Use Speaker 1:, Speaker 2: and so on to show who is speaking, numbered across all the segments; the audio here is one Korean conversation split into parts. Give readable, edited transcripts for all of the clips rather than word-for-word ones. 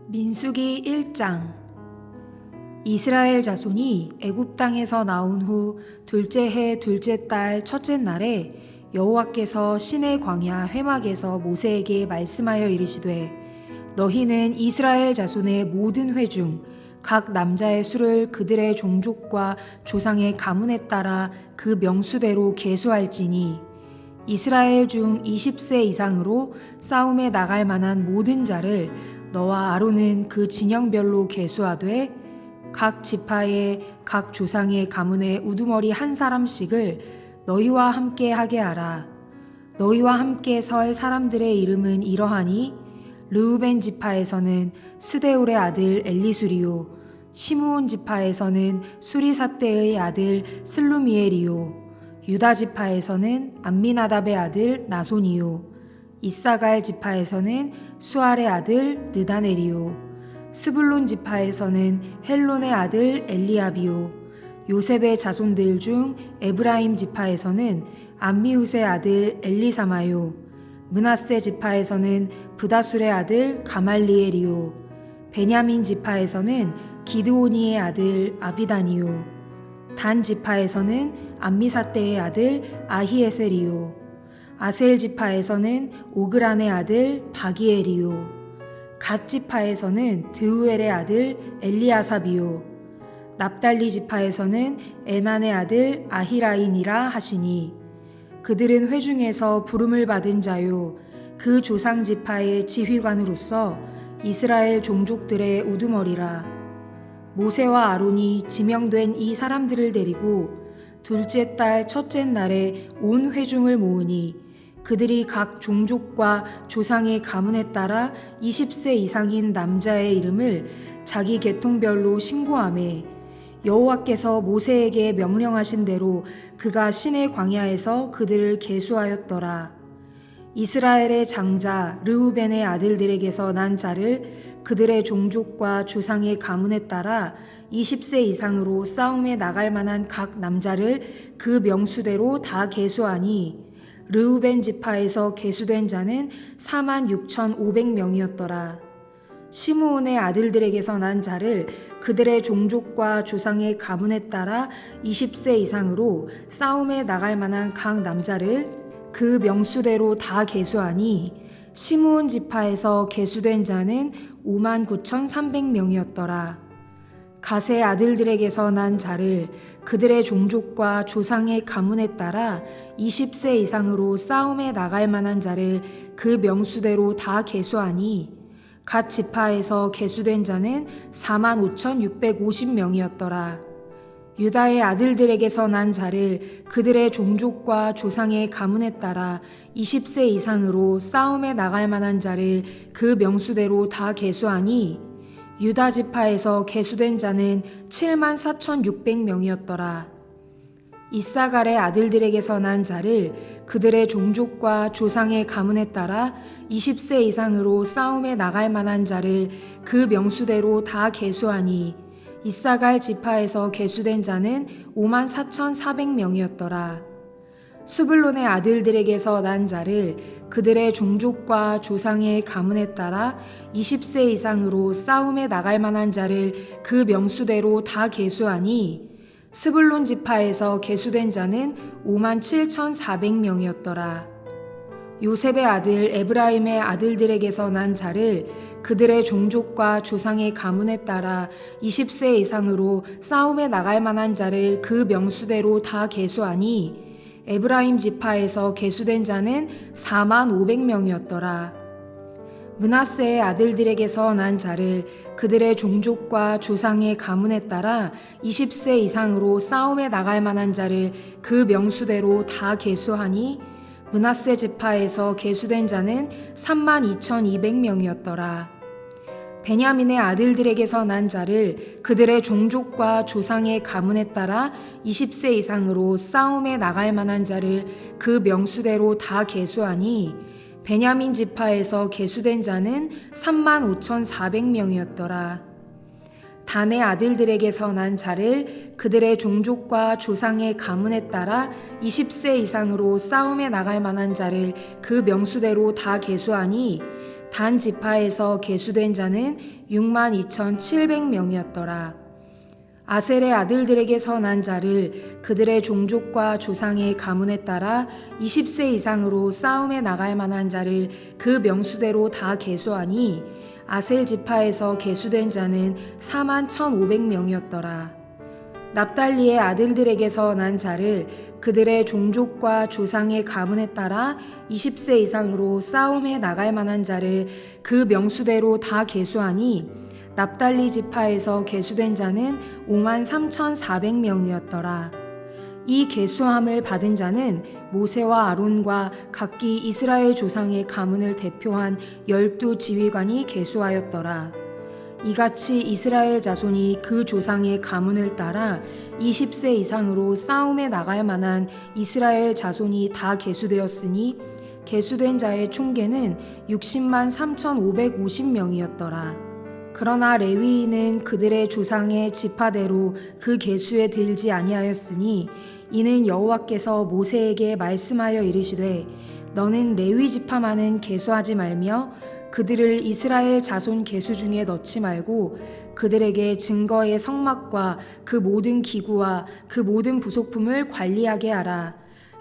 Speaker 1: 민수기 1장. 이스라엘 자손이 애굽 땅에서 나온 후 둘째 해 둘째 달 첫째 날에 여호와께서 시내 광야 회막에서 모세에게 말씀하여 이르시되, 너희는 이스라엘 자손의 모든 회 중 각 남자의 수를 그들의 종족과 조상의 가문에 따라 그 명수대로 계수할지니, 이스라엘 중 20세 이상으로 싸움에 나갈 만한 모든 자를 너와 아론은 그 진영별로 계수하되, 각 지파의 각 조상의 가문의 우두머리 한 사람씩을 너희와 함께 하게 하라. 너희와 함께 설 사람들의 이름은 이러하니, 르우벤 지파에서는 스데울의 아들 엘리수리요, 시므온 지파에서는 수리삿대의 아들 슬루미엘이요, 유다 지파에서는 암미나답의 아들 나손이요, 이사갈 지파에서는 수알의 아들 느다넬이요, 스불론 지파에서는 헬론의 아들 엘리압이요, 요셉의 자손들 중 에브라임 지파에서는 암미훗의 아들 엘리사마요, 므낫세 지파에서는 브다술의 아들 가말리엘이요, 베냐민 지파에서는 기드오니의 아들 아비단이요, 단 지파에서는 암미사떼의 아들 아히에셀이요, 아셀 지파에서는 오그란의 아들 바기엘이요, 갓 지파에서는 드우엘의 아들 엘리아삽이요, 납달리 지파에서는 에난의 아들 아히라인이라 하시니, 그들은 회중에서 부름을 받은 자요, 그 조상 지파의 지휘관으로서 이스라엘 종족들의 우두머리라. 모세와 아론이 지명된 이 사람들을 데리고 둘째 달 첫째 날에 온 회중을 모으니, 그들이 각 종족과 조상의 가문에 따라 20세 이상인 남자의 이름을 자기 계통별로 신고하매, 여호와께서 모세에게 명령하신 대로 그가 시내 광야에서 그들을 계수하였더라. 이스라엘의 장자 르우벤의 아들들에게서 난 자를 그들의 종족과 조상의 가문에 따라 20세 이상으로 싸움에 나갈 만한 각 남자를 그 명수대로 다 계수하니, 르우벤 지파에서 계수된 자는 46,500명이었더라. 시므온의 아들들에게서 난 자를 그들의 종족과 조상의 가문에 따라 20세 이상으로 싸움에 나갈 만한 각 남자를 그 명수대로 다 계수하니, 시므온 지파에서 계수된 자는 59,300명이었더라. 갓의 아들들에게서 난 자를 그들의 종족과 조상의 가문에 따라 20세 이상으로 싸움에 나갈 만한 자를 그 명수대로 다 계수하니, 갓 지파에서 계수된 자는 45,650명이었더라. 유다의 아들들에게서 난 자를 그들의 종족과 조상의 가문에 따라 20세 이상으로 싸움에 나갈 만한 자를 그 명수대로 다 계수하니, 유다 지파에서 계수된 자는 74,600명이었더라. 이사갈의 아들들에게서 난 자를 그들의 종족과 조상의 가문에 따라 20세 이상으로 싸움에 나갈 만한 자를 그 명수대로 다 계수하니, 이사갈 지파에서 계수된 자는 54,400명이었더라. 수불론의 아들들에게서 난 자를 그들의 종족과 조상의 가문에 따라 20세 이상으로 싸움에 나갈 만한 자를 그 명수대로 다 계수하니, 스불론 지파에서 계수된 자는 57,400명이었더라. 요셉의 아들 에브라임의 아들들에게서 난 자를 그들의 종족과 조상의 가문에 따라 20세 이상으로 싸움에 나갈 만한 자를 그 명수대로 다 계수하니, 에브라임 지파에서 계수된 자는 45,000명이었더라. 므낫세의 아들들에게서 난 자를 그들의 종족과 조상의 가문에 따라 20세 이상으로 싸움에 나갈 만한 자를 그 명수대로 다 계수하니, 므낫세 지파에서 계수된 자는 32,200명이었더라. 베냐민의 아들들에게서 난 자를 그들의 종족과 조상의 가문에 따라 20세 이상으로 싸움에 나갈 만한 자를 그 명수대로 다 계수하니 베냐민 지파에서 계수된 자는 35,400명이었더라. 단의 아들들에게서 난 자를 그들의 종족과 조상의 가문에 따라 20세 이상으로 싸움에 나갈 만한 자를 그 명수대로 다 계수하니 단 지파에서 계수된 자는 62,700명이었더라. 아셀의 아들들에게서 난 자를 그들의 종족과 조상의 가문에 따라 20세 이상으로 싸움에 나갈 만한 자를 그 명수대로 다 계수하니 아셀 지파에서 계수된 자는 41,500명이었더라. 납달리의 아들들에게서 난 자를 그들의 종족과 조상의 가문에 따라 20세 이상으로 싸움에 나갈 만한 자를 그 명수대로 다 계수하니 납달리 지파에서 계수된 자는 53,400명이었더라. 이 계수함을 받은 자는 모세와 아론과 각기 이스라엘 조상의 가문을 대표한 12지휘관이 계수하였더라. 이같이 이스라엘 자손이 그 조상의 가문을 따라 20세 이상으로 싸움에 나갈 만한 이스라엘 자손이 다 계수되었으니 계수된 자의 총계는 60만 3,550명이었더라. 그러나 레위인은 그들의 조상의 지파대로 그 계수에 들지 아니하였으니 이는 여호와께서 모세에게 말씀하여 이르시되 너는 레위 지파만은 계수하지 말며 그들을 이스라엘 자손 계수 중에 넣지 말고 그들에게 증거의 성막과 그 모든 기구와 그 모든 부속품을 관리하게 하라.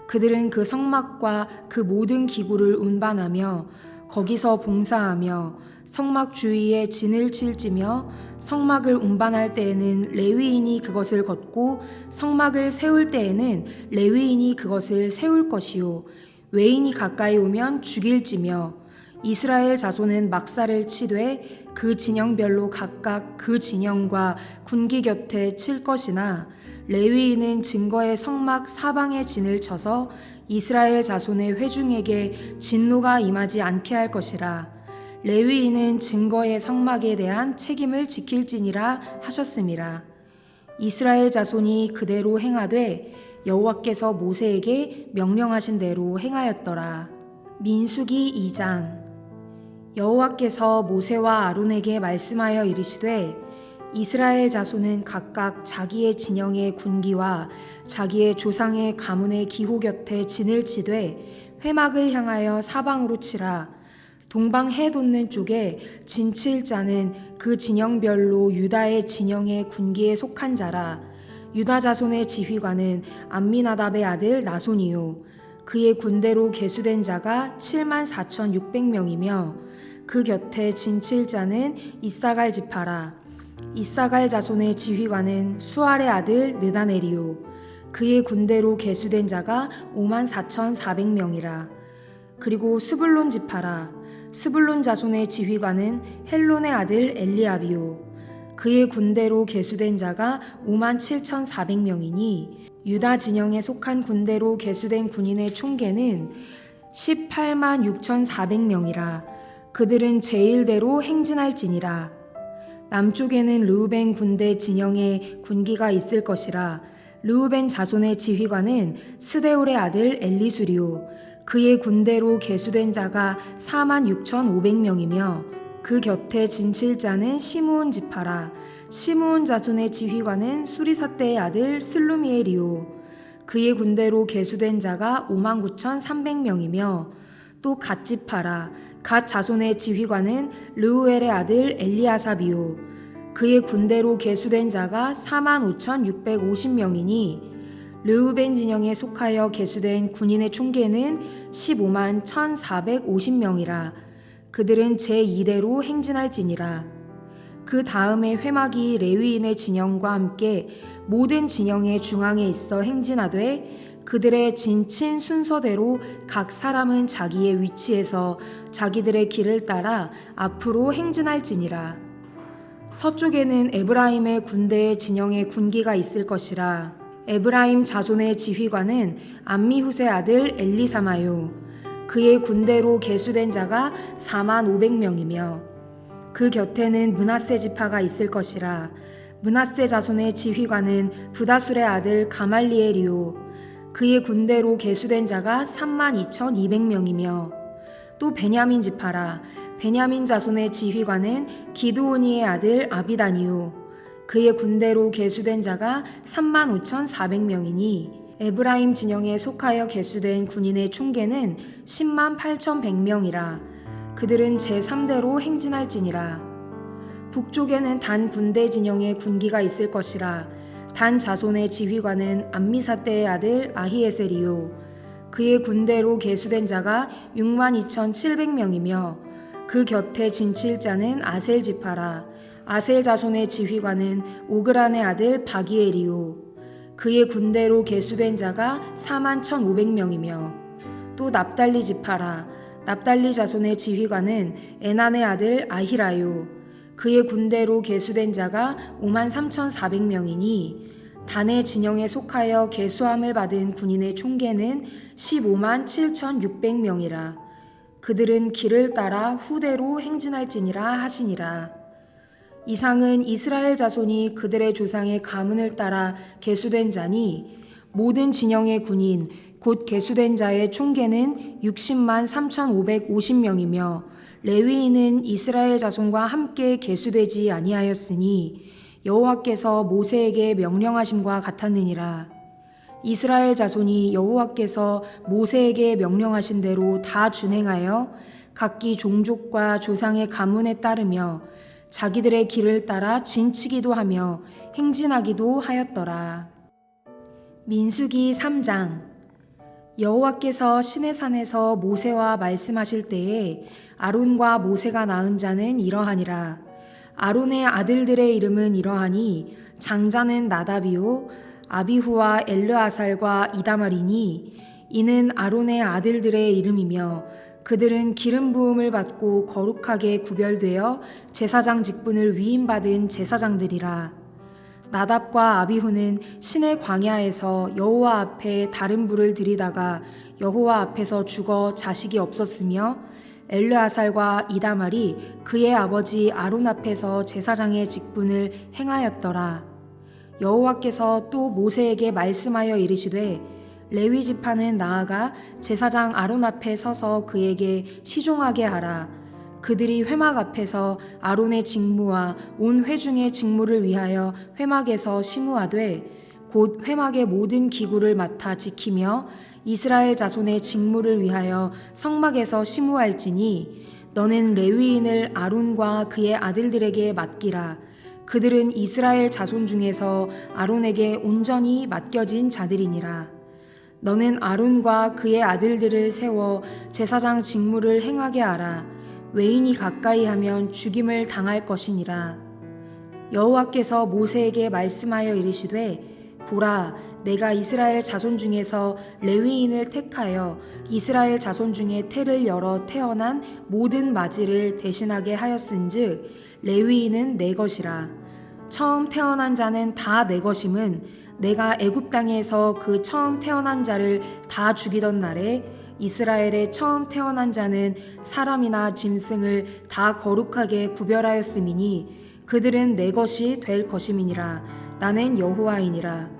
Speaker 1: 그들은 그 성막과 그 모든 기구를 운반하며 거기서 봉사하며 성막 주위에 진을 칠지며 성막을 운반할 때에는 레위인이 그것을 걷고 성막을 세울 때에는 레위인이 그것을 세울 것이요 외인이 가까이 오면 죽일지며 이스라엘 자손은 막사를 치되 그 진영별로 각각 그 진영과 군기 곁에 칠 것이나 레위인은 증거의 성막 사방에 진을 쳐서 이스라엘 자손의 회중에게 진노가 임하지 않게 할 것이라. 레위인은 증거의 성막에 대한 책임을 지킬지니라 하셨음이라. 이스라엘 자손이 그대로 행하되 여호와께서 모세에게 명령하신 대로 행하였더라. 민수기 2장. 여호와께서 모세와 아론에게 말씀하여 이르시되 이스라엘 자손은 각각 자기의 진영의 군기와 자기의 조상의 가문의 기호 곁에 진을 치되 회막을 향하여 사방으로 치라. 동방 해 돋는 쪽에 진칠 자는 그 진영별로 유다의 진영의 군기에 속한 자라. 유다 자손의 지휘관은 암미나답의 아들 나손이요 그의 군대로 계수된 자가 74,600명이며 그 곁에 진칠 자는 이사갈 지파라. 이사갈 자손의 지휘관은 수알의 아들 느다넬이요 그의 군대로 계수된 자가 54,400명이라. 그리고 스불론 지파라. 스불론 자손의 지휘관은 헬론의 아들 엘리압이요 그의 군대로 계수된 자가 57,400명이니 유다 진영에 속한 군대로 계수된 군인의 총계는 18만 6,400명이라. 그들은 제1대로 행진할지니라. 남쪽에는 르우벤 군대 진영에 군기가 있을 것이라. 르우벤 자손의 지휘관은 스데울의 아들 엘리수리요 그의 군대로 계수된 자가 46,500명이며 그 곁에 진칠 자는 시므온 지파라. 시므온 자손의 지휘관은 수리사떼의 아들 슬루미엘이요 그의 군대로 계수된 자가 59,300명이며 또 갓 지파라. 갓 자손의 지휘관은 르우엘의 아들 엘리아삽이요 그의 군대로 계수된 자가 45,650명이니 르우벤 진영에 속하여 계수된 군인의 총계는 15만 1,450명이라. 그들은 제2대로 행진할지니라. 그 다음에 회막이 레위인의 진영과 함께 모든 진영의 중앙에 있어 행진하되 그들의 진친 순서대로 각 사람은 자기의 위치에서 자기들의 길을 따라 앞으로 행진할지니라. 서쪽에는 에브라임의 군대의 진영에 군기가 있을 것이라. 에브라임 자손의 지휘관은 암미후세 아들 엘리사마요 그의 군대로 계수된 자가 4만 500명이며 그 곁에는 므낫세 지파가 있을 것이라. 므낫세 자손의 지휘관은 브다술의 아들 가말리엘이요 그의 군대로 계수된 자가 3만 2,200명이며 또 베냐민 지파라. 베냐민 자손의 지휘관은 기드오니의 아들 아비다니요 그의 군대로 계수된 자가 3만 5,400명이니 에브라임 진영에 속하여 계수된 군인의 총계는 10만 8,100명이라. 그들은 제3대로 행진할지니라. 북쪽에는 단 군대 진영에 군기가 있을 것이라. 단 자손의 지휘관은 암미사떼의 아들 아히에셀이요 그의 군대로 계수된 자가 6만 2,700명이며 그 곁에 진칠자는 아셀 지파라. 아셀 자손의 지휘관은 오그란의 아들 바기엘이요 그의 군대로 계수된 자가 4만 1,500명이며 또 납달리 지파라. 납달리 자손의 지휘관은 에난의 아들 아히라요 그의 군대로 계수된 자가 5만 3,400명이니 단의 진영에 속하여 계수함을 받은 군인의 총계는 15만 7,600명이라. 그들은 길을 따라 후대로 행진할지니라 하시니라. 이상은 이스라엘 자손이 그들의 조상의 가문을 따라 계수된 자니 모든 진영의 군인 곧 계수된 자의 총계는 60만 3,550명이며 레위인은 이스라엘 자손과 함께 계수되지 아니하였으니 여호와께서 모세에게 명령하심과 같았느니라. 이스라엘 자손이 여호와께서 모세에게 명령하신 대로 다 준행하여 각기 종족과 조상의 가문에 따르며 자기들의 길을 따라 진치기도 하며 행진하기도 하였더라. 민수기 3장. 여호와께서 시내산에서 모세와 말씀하실 때에 아론과 모세가 낳은 자는 이러하니라. 아론의 아들들의 이름은 이러하니 장자는 나답이요 아비후와 엘르아살과 이다말이니 이는 아론의 아들들의 이름이며 그들은 기름 부음을 받고 거룩하게 구별되어 제사장 직분을 위임받은 제사장들이라. 나답과 아비후는 신의 광야에서 여호와 앞에 다른 불을 들이다가 여호와 앞에서 죽어 자식이 없었으며 엘르아살과 이다말이 그의 아버지 아론 앞에서 제사장의 직분을 행하였더라. 여호와께서 또 모세에게 말씀하여 이르시되 레위 지파는 나아가 제사장 아론 앞에 서서 그에게 시종하게 하라. 그들이 회막 앞에서 아론의 직무와 온 회중의 직무를 위하여 회막에서 심우하되 곧 회막의 모든 기구를 맡아 지키며 이스라엘 자손의 직무를 위하여 성막에서 심우할지니 너는 레위인을 아론과 그의 아들들에게 맡기라. 그들은 이스라엘 자손 중에서 아론에게 온전히 맡겨진 자들이니라. 너는 아론과 그의 아들들을 세워 제사장 직무를 행하게 하라. 외인이 가까이 하면 죽임을 당할 것이니라. 여호와께서 모세에게 말씀하여 이르시되 보라, 내가 이스라엘 자손 중에서 레위인을 택하여 이스라엘 자손 중에 태를 열어 태어난 모든 마지를 대신하게 하였은즉 레위인은 내 것이라. 처음 태어난 자는 다 내 것임은 내가 애굽 땅에서 그 처음 태어난 자를 다 죽이던 날에 이스라엘의 처음 태어난 자는 사람이나 짐승을 다 거룩하게 구별하였음이니 그들은 내 것이 될 것임이니라. 나는 여호와이니라.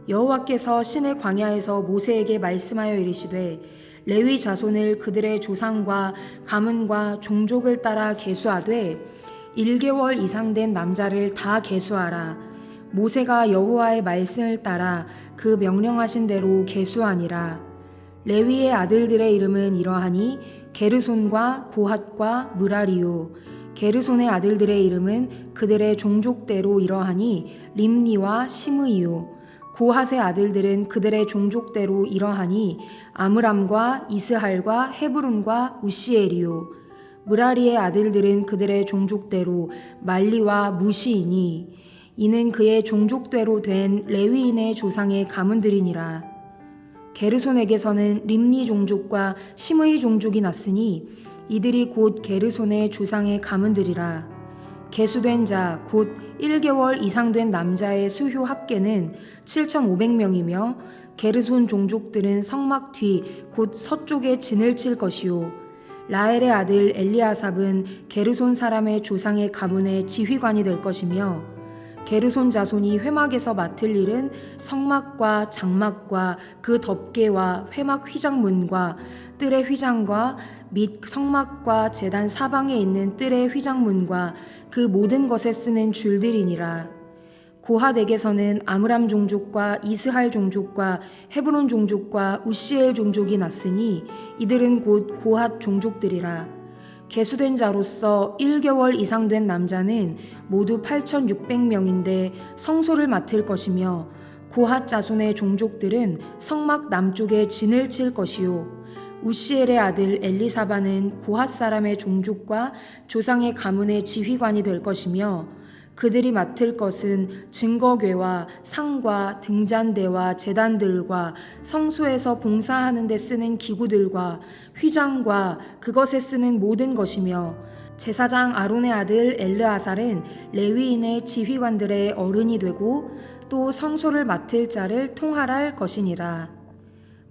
Speaker 1: 여호와께서 신의 광야에서 모세에게 말씀하여 이르시되 레위 자손을 그들의 조상과 가문과 종족을 따라 계수하되 1개월 이상 된 남자를 다 계수하라. 모세가 여호와의 말씀을 따라 그 명령하신 대로 계수하니라. 레위의 아들들의 이름은 이러하니 게르손과 고핫과 므라리요. 게르손의 아들들의 이름은 그들의 종족대로 이러하니 림니와 시므이요. 고핫의 아들들은 그들의 종족대로 이러하니 아므람과 이스할과 헤브론과 우시엘이요. 므라리의 아들들은 그들의 종족대로 말리와 무시이니 이는 그의 종족대로 된 레위인의 조상의 가문들이니라. 게르손에게서는 림니 종족과 시므이 종족이 났으니 이들이 곧 게르손의 조상의 가문들이라. 계수된 자 곧 1개월 이상 된 남자의 수효 합계는 7,500명이며 게르손 종족들은 성막 뒤 곧 서쪽에 진을 칠 것이요 라헬의 아들 엘리아삽은 게르손 사람의 조상의 가문의 지휘관이 될 것이며 게르손 자손이 회막에서 맡을 일은 성막과 장막과 그 덮개와 회막 휘장문과 뜰의 휘장과 및 성막과 제단 사방에 있는 뜰의 휘장문과 그 모든 것에 쓰는 줄들이니라. 고핫에게서는 아므람 종족과 이스할 종족과 헤브론 종족과 우시엘 종족이 났으니 이들은 곧 고핫 종족들이라. 계수된 자로서 1개월 이상 된 남자는 모두 8,600명인데 성소를 맡을 것이며 고핫 자손의 종족들은 성막 남쪽에 진을 칠 것이요 우시엘의 아들 엘리사바는 고핫 사람의 종족과 조상의 가문의 지휘관이 될 것이며 그들이 맡을 것은 증거궤와 상과 등잔대와 제단들과 성소에서 봉사하는 데 쓰는 기구들과 휘장과 그것에 쓰는 모든 것이며 제사장 아론의 아들 엘르아살은 레위인의 지휘관들의 어른이 되고 또 성소를 맡을 자를 통할할 것이니라.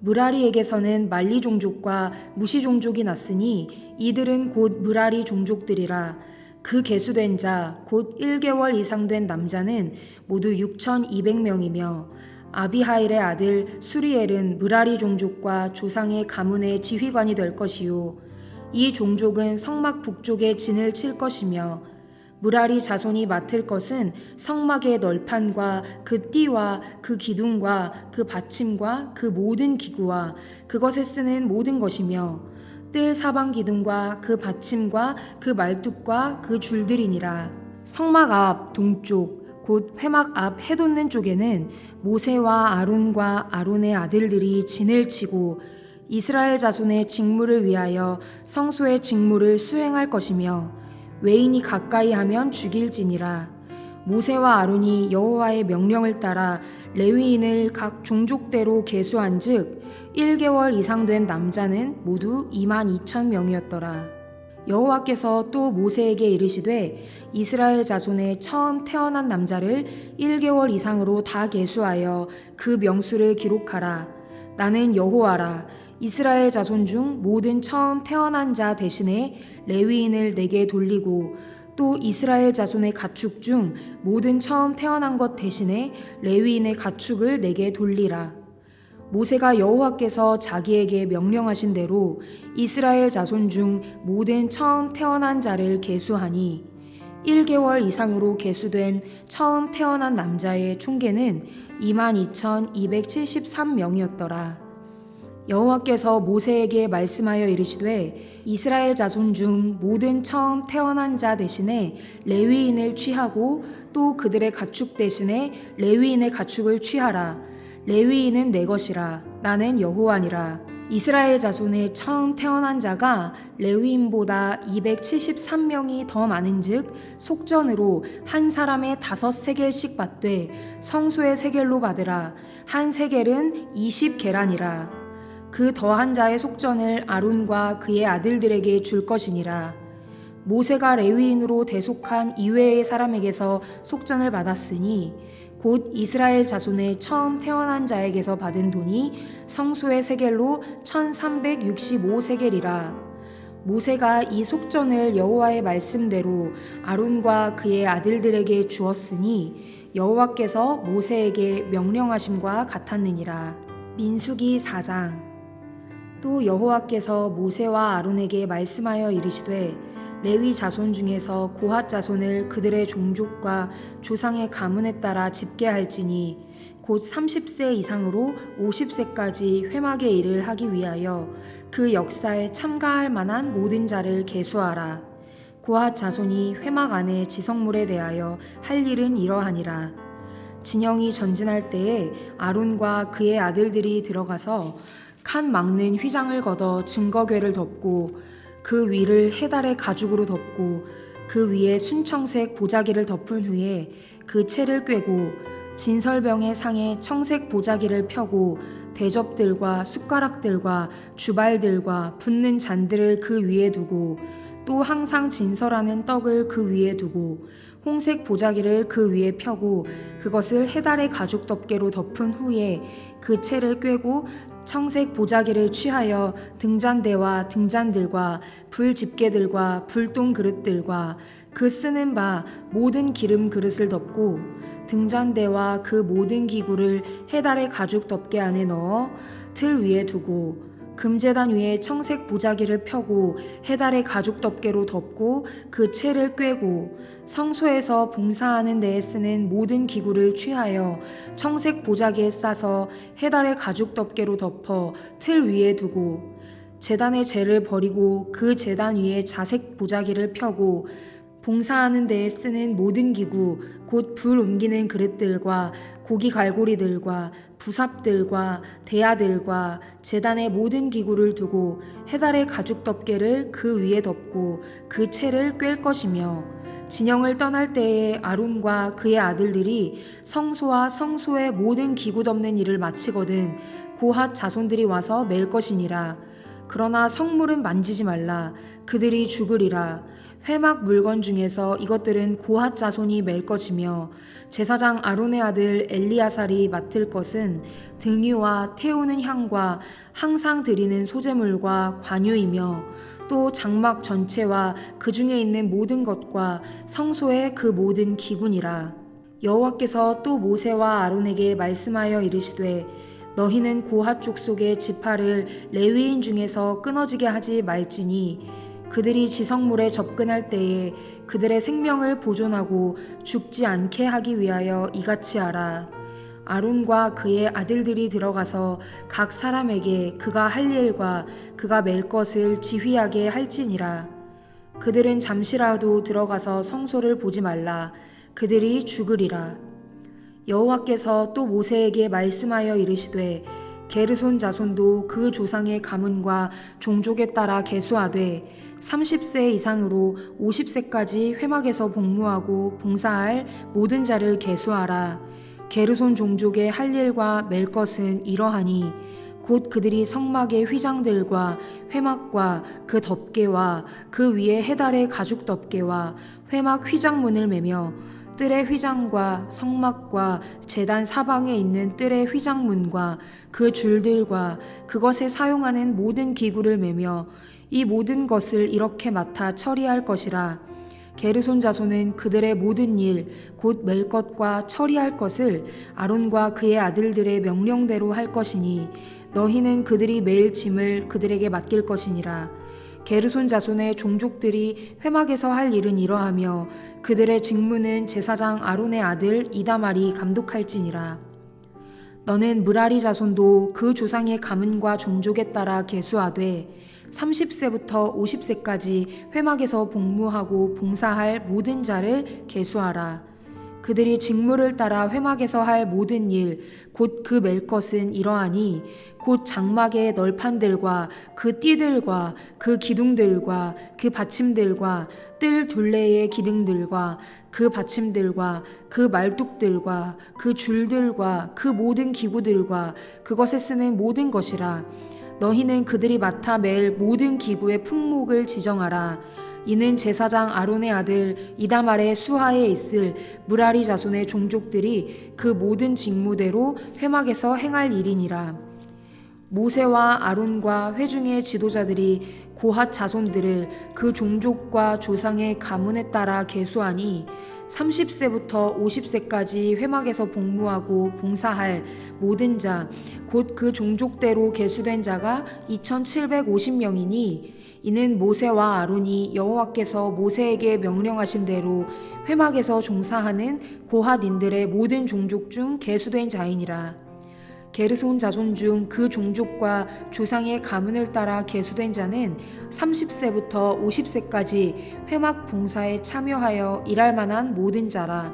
Speaker 1: 무라리에게서는 말리 종족과 무시 종족이 났으니 이들은 곧 무라리 종족들이라. 그 계수된 자 곧 1개월 이상 된 남자는 모두 6,200명이며 아비하일의 아들 수리엘은 무라리 종족과 조상의 가문의 지휘관이 될 것이요 이 종족은 성막 북쪽에 진을 칠 것이며 무라리 자손이 맡을 것은 성막의 널판과 그 띠와 그 기둥과 그 받침과 그 모든 기구와 그것에 쓰는 모든 것이며 뜰 사방 기둥과 그 받침과 그 말뚝과 그 줄들이니라. 성막 앞 동쪽 곧 회막 앞 해돋는 쪽에는 모세와 아론과 아론의 아들들이 진을 치고 이스라엘 자손의 직무를 위하여 성소의 직무를 수행할 것이며 외인이 가까이 하면 죽일지니라. 모세와 아론이 여호와의 명령을 따라 레위인을 각 종족대로 계수한즉 1개월 이상 된 남자는 모두 22,000명이었더라. 여호와께서 또 모세에게 이르시되 이스라엘 자손의 처음 태어난 남자를 1개월 이상으로 다 계수하여 그 명수를 기록하라. 나는 여호와라. 이스라엘 자손 중 모든 처음 태어난 자 대신에 레위인을 내게 돌리고 또 이스라엘 자손의 가축 중 모든 처음 태어난 것 대신에 레위인의 가축을 내게 돌리라. 모세가 여호와께서 자기에게 명령하신 대로 이스라엘 자손 중 모든 처음 태어난 자를 계수하니 1개월 이상으로 계수된 처음 태어난 남자의 총계는 22,273명이었더라. 여호와께서 모세에게 말씀하여 이르시되 이스라엘 자손 중 모든 처음 태어난 자 대신에 레위인을 취하고 또 그들의 가축 대신에 레위인의 가축을 취하라. 레위인은 내 것이라. 나는 여호와니라. 이스라엘 자손의 처음 태어난 자가 레위인보다 273명이 더 많은즉 속전으로 한 사람의 5세겔씩 받되 성소의 세겔로 받으라. 한 세겔은 20계란이라. 그 더한 자의 속전을 아론과 그의 아들들에게 줄 것이니라. 모세가 레위인으로 대속한 이외의 사람에게서 속전을 받았으니 곧 이스라엘 자손의 처음 태어난 자에게서 받은 돈이 성소의 세겔로 1,365세겔이라. 모세가 이 속전을 여호와의 말씀대로 아론과 그의 아들들에게 주었으니 여호와께서 모세에게 명령하심과 같았느니라. 민수기 4장. 또 여호와께서 모세와 아론에게 말씀하여 이르시되 레위 자손 중에서 고핫 자손을 그들의 종족과 조상의 가문에 따라 집계할지니 곧 30세 이상으로 50세까지 회막의 일을 하기 위하여 그 역사에 참가할 만한 모든 자를 계수하라. 고핫 자손이 회막 안에 지성물에 대하여 할 일은 이러하니라. 진영이 전진할 때에 아론과 그의 아들들이 들어가서 칸 막는 휘장을 걷어 증거궤를 덮고 그 위를 해달의 가죽으로 덮고 그 위에 순청색 보자기를 덮은 후에 그 채를 꿰고 진설병의 상에 청색 보자기를 펴고 대접들과 숟가락들과 주발들과 붓는 잔들을 그 위에 두고 또 항상 진설하는 떡을 그 위에 두고 홍색 보자기를 그 위에 펴고 그것을 해달의 가죽 덮개로 덮은 후에 그 채를 꿰고 청색 보자기를 취하여 등잔대와 등잔들과 불 집게들과 불똥 그릇들과 그 쓰는 바 모든 기름 그릇을 덮고 등잔대와 그 모든 기구를 해달의 가죽 덮개 안에 넣어 틀 위에 두고 금제단 위에 청색 보자기를 펴고 해달의 가죽 덮개로 덮고 그 채를 꿰고 성소에서 봉사하는 데에 쓰는 모든 기구를 취하여 청색 보자기에 싸서 해달의 가죽 덮개로 덮어 틀 위에 두고 제단의 재를 버리고 그 제단 위에 자색 보자기를 펴고 봉사하는 데에 쓰는 모든 기구 곧 불 옮기는 그릇들과 고기 갈고리들과 부삽들과 대야들과 제단의 모든 기구를 두고 해달의 가죽 덮개를 그 위에 덮고 그 채를 꿰 것이며 진영을 떠날 때에 아론과 그의 아들들이 성소와 성소의 모든 기구 덮는 일을 마치거든 고핫 자손들이 와서 맬 것이니라. 그러나 성물은 만지지 말라. 그들이 죽으리라. 회막 물건 중에서 이것들은 고핫 자손이 맬 것이며 제사장 아론의 아들 엘리야살이 맡을 것은 등유와 태우는 향과 항상 드리는 소제물과 관유이며 또 장막 전체와 그 중에 있는 모든 것과 성소의 그 모든 기구니라. 여호와께서 또 모세와 아론에게 말씀하여 이르시되 너희는 고핫 족속의 지파를 레위인 중에서 끊어지게 하지 말지니 그들이 지성물에 접근할 때에 그들의 생명을 보존하고 죽지 않게 하기 위하여 이같이 하라. 아론과 그의 아들들이 들어가서 각 사람에게 그가 할 일과 그가 맬 것을 지휘하게 할지니라. 그들은 잠시라도 들어가서 성소를 보지 말라. 그들이 죽으리라. 여호와께서 또 모세에게 말씀하여 이르시되 게르손 자손도 그 조상의 가문과 종족에 따라 계수하되 30세 이상으로 50세까지 회막에서 복무하고 봉사할 모든 자를 계수하라. 게르손 종족의 할 일과 맬 것은 이러하니 곧 그들이 성막의 휘장들과 회막과 그 덮개와 그 위에 해달의 가죽 덮개와 회막 휘장문을 매며 뜰의 휘장과 성막과 제단 사방에 있는 뜰의 휘장문과 그 줄들과 그것에 사용하는 모든 기구를 매며 이 모든 것을 이렇게 맡아 처리할 것이라. 게르손 자손은 그들의 모든 일 곧 맬 것과 처리할 것을 아론과 그의 아들들의 명령대로 할 것이니 너희는 그들이 매일 짐을 그들에게 맡길 것이니라. 게르손 자손의 종족들이 회막에서 할 일은 이러하며 그들의 직무는 제사장 아론의 아들 이다말이 감독할지니라. 너는 므라리 자손도 그 조상의 가문과 종족에 따라 계수하되 30세부터 50세까지 회막에서 복무하고 봉사할 모든 자를 계수하라. 그들이 직무를 따라 회막에서 할 모든 일, 곧 그 맬 것은 이러하니 곧 장막의 널판들과 그 띠들과 그 기둥들과 그 받침들과 뜰 둘레의 기둥들과 그 받침들과 그 말뚝들과 그 줄들과 그 모든 기구들과 그것에 쓰는 모든 것이라. 너희는 그들이 맡아 맬 모든 기구의 품목을 지정하라. 이는 제사장 아론의 아들 이다말의 수하에 있을 므라리 자손의 종족들이 그 모든 직무대로 회막에서 행할 일이니라. 모세와 아론과 회중의 지도자들이 고핫 자손들을 그 종족과 조상의 가문에 따라 계수하니 30세부터 50세까지 회막에서 복무하고 봉사할 모든 자, 곧 그 종족대로 계수된 자가 2750명이니 이는 모세와 아론이 여호와께서 모세에게 명령하신 대로 회막에서 종사하는 고핫인들의 모든 종족 중 계수된 자이니라. 게르손 자손 중 그 종족과 조상의 가문을 따라 계수된 자는 30세부터 50세까지 회막 봉사에 참여하여 일할 만한 모든 자라.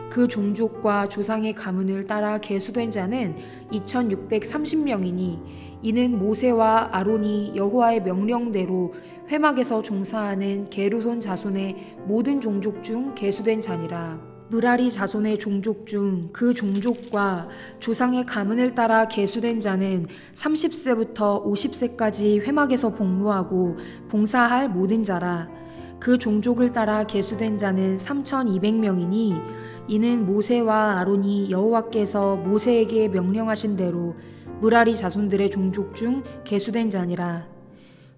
Speaker 1: 그 종족과 조상의 가문을 따라 계수된 자는 2630명이니 이는 모세와 아론이 여호와의 명령대로 회막에서 종사하는 게르손 자손의 모든 종족 중 계수된 자니라. 므라리 자손의 종족 중 그 종족과 조상의 가문을 따라 계수된 자는 30세부터 50세까지 회막에서 복무하고 봉사할 모든 자라. 그 종족을 따라 계수된 자는 3,200명이니 이는 모세와 아론이 여호와께서 모세에게 명령하신 대로 므라리 자손들의 종족 중 계수된 자니라.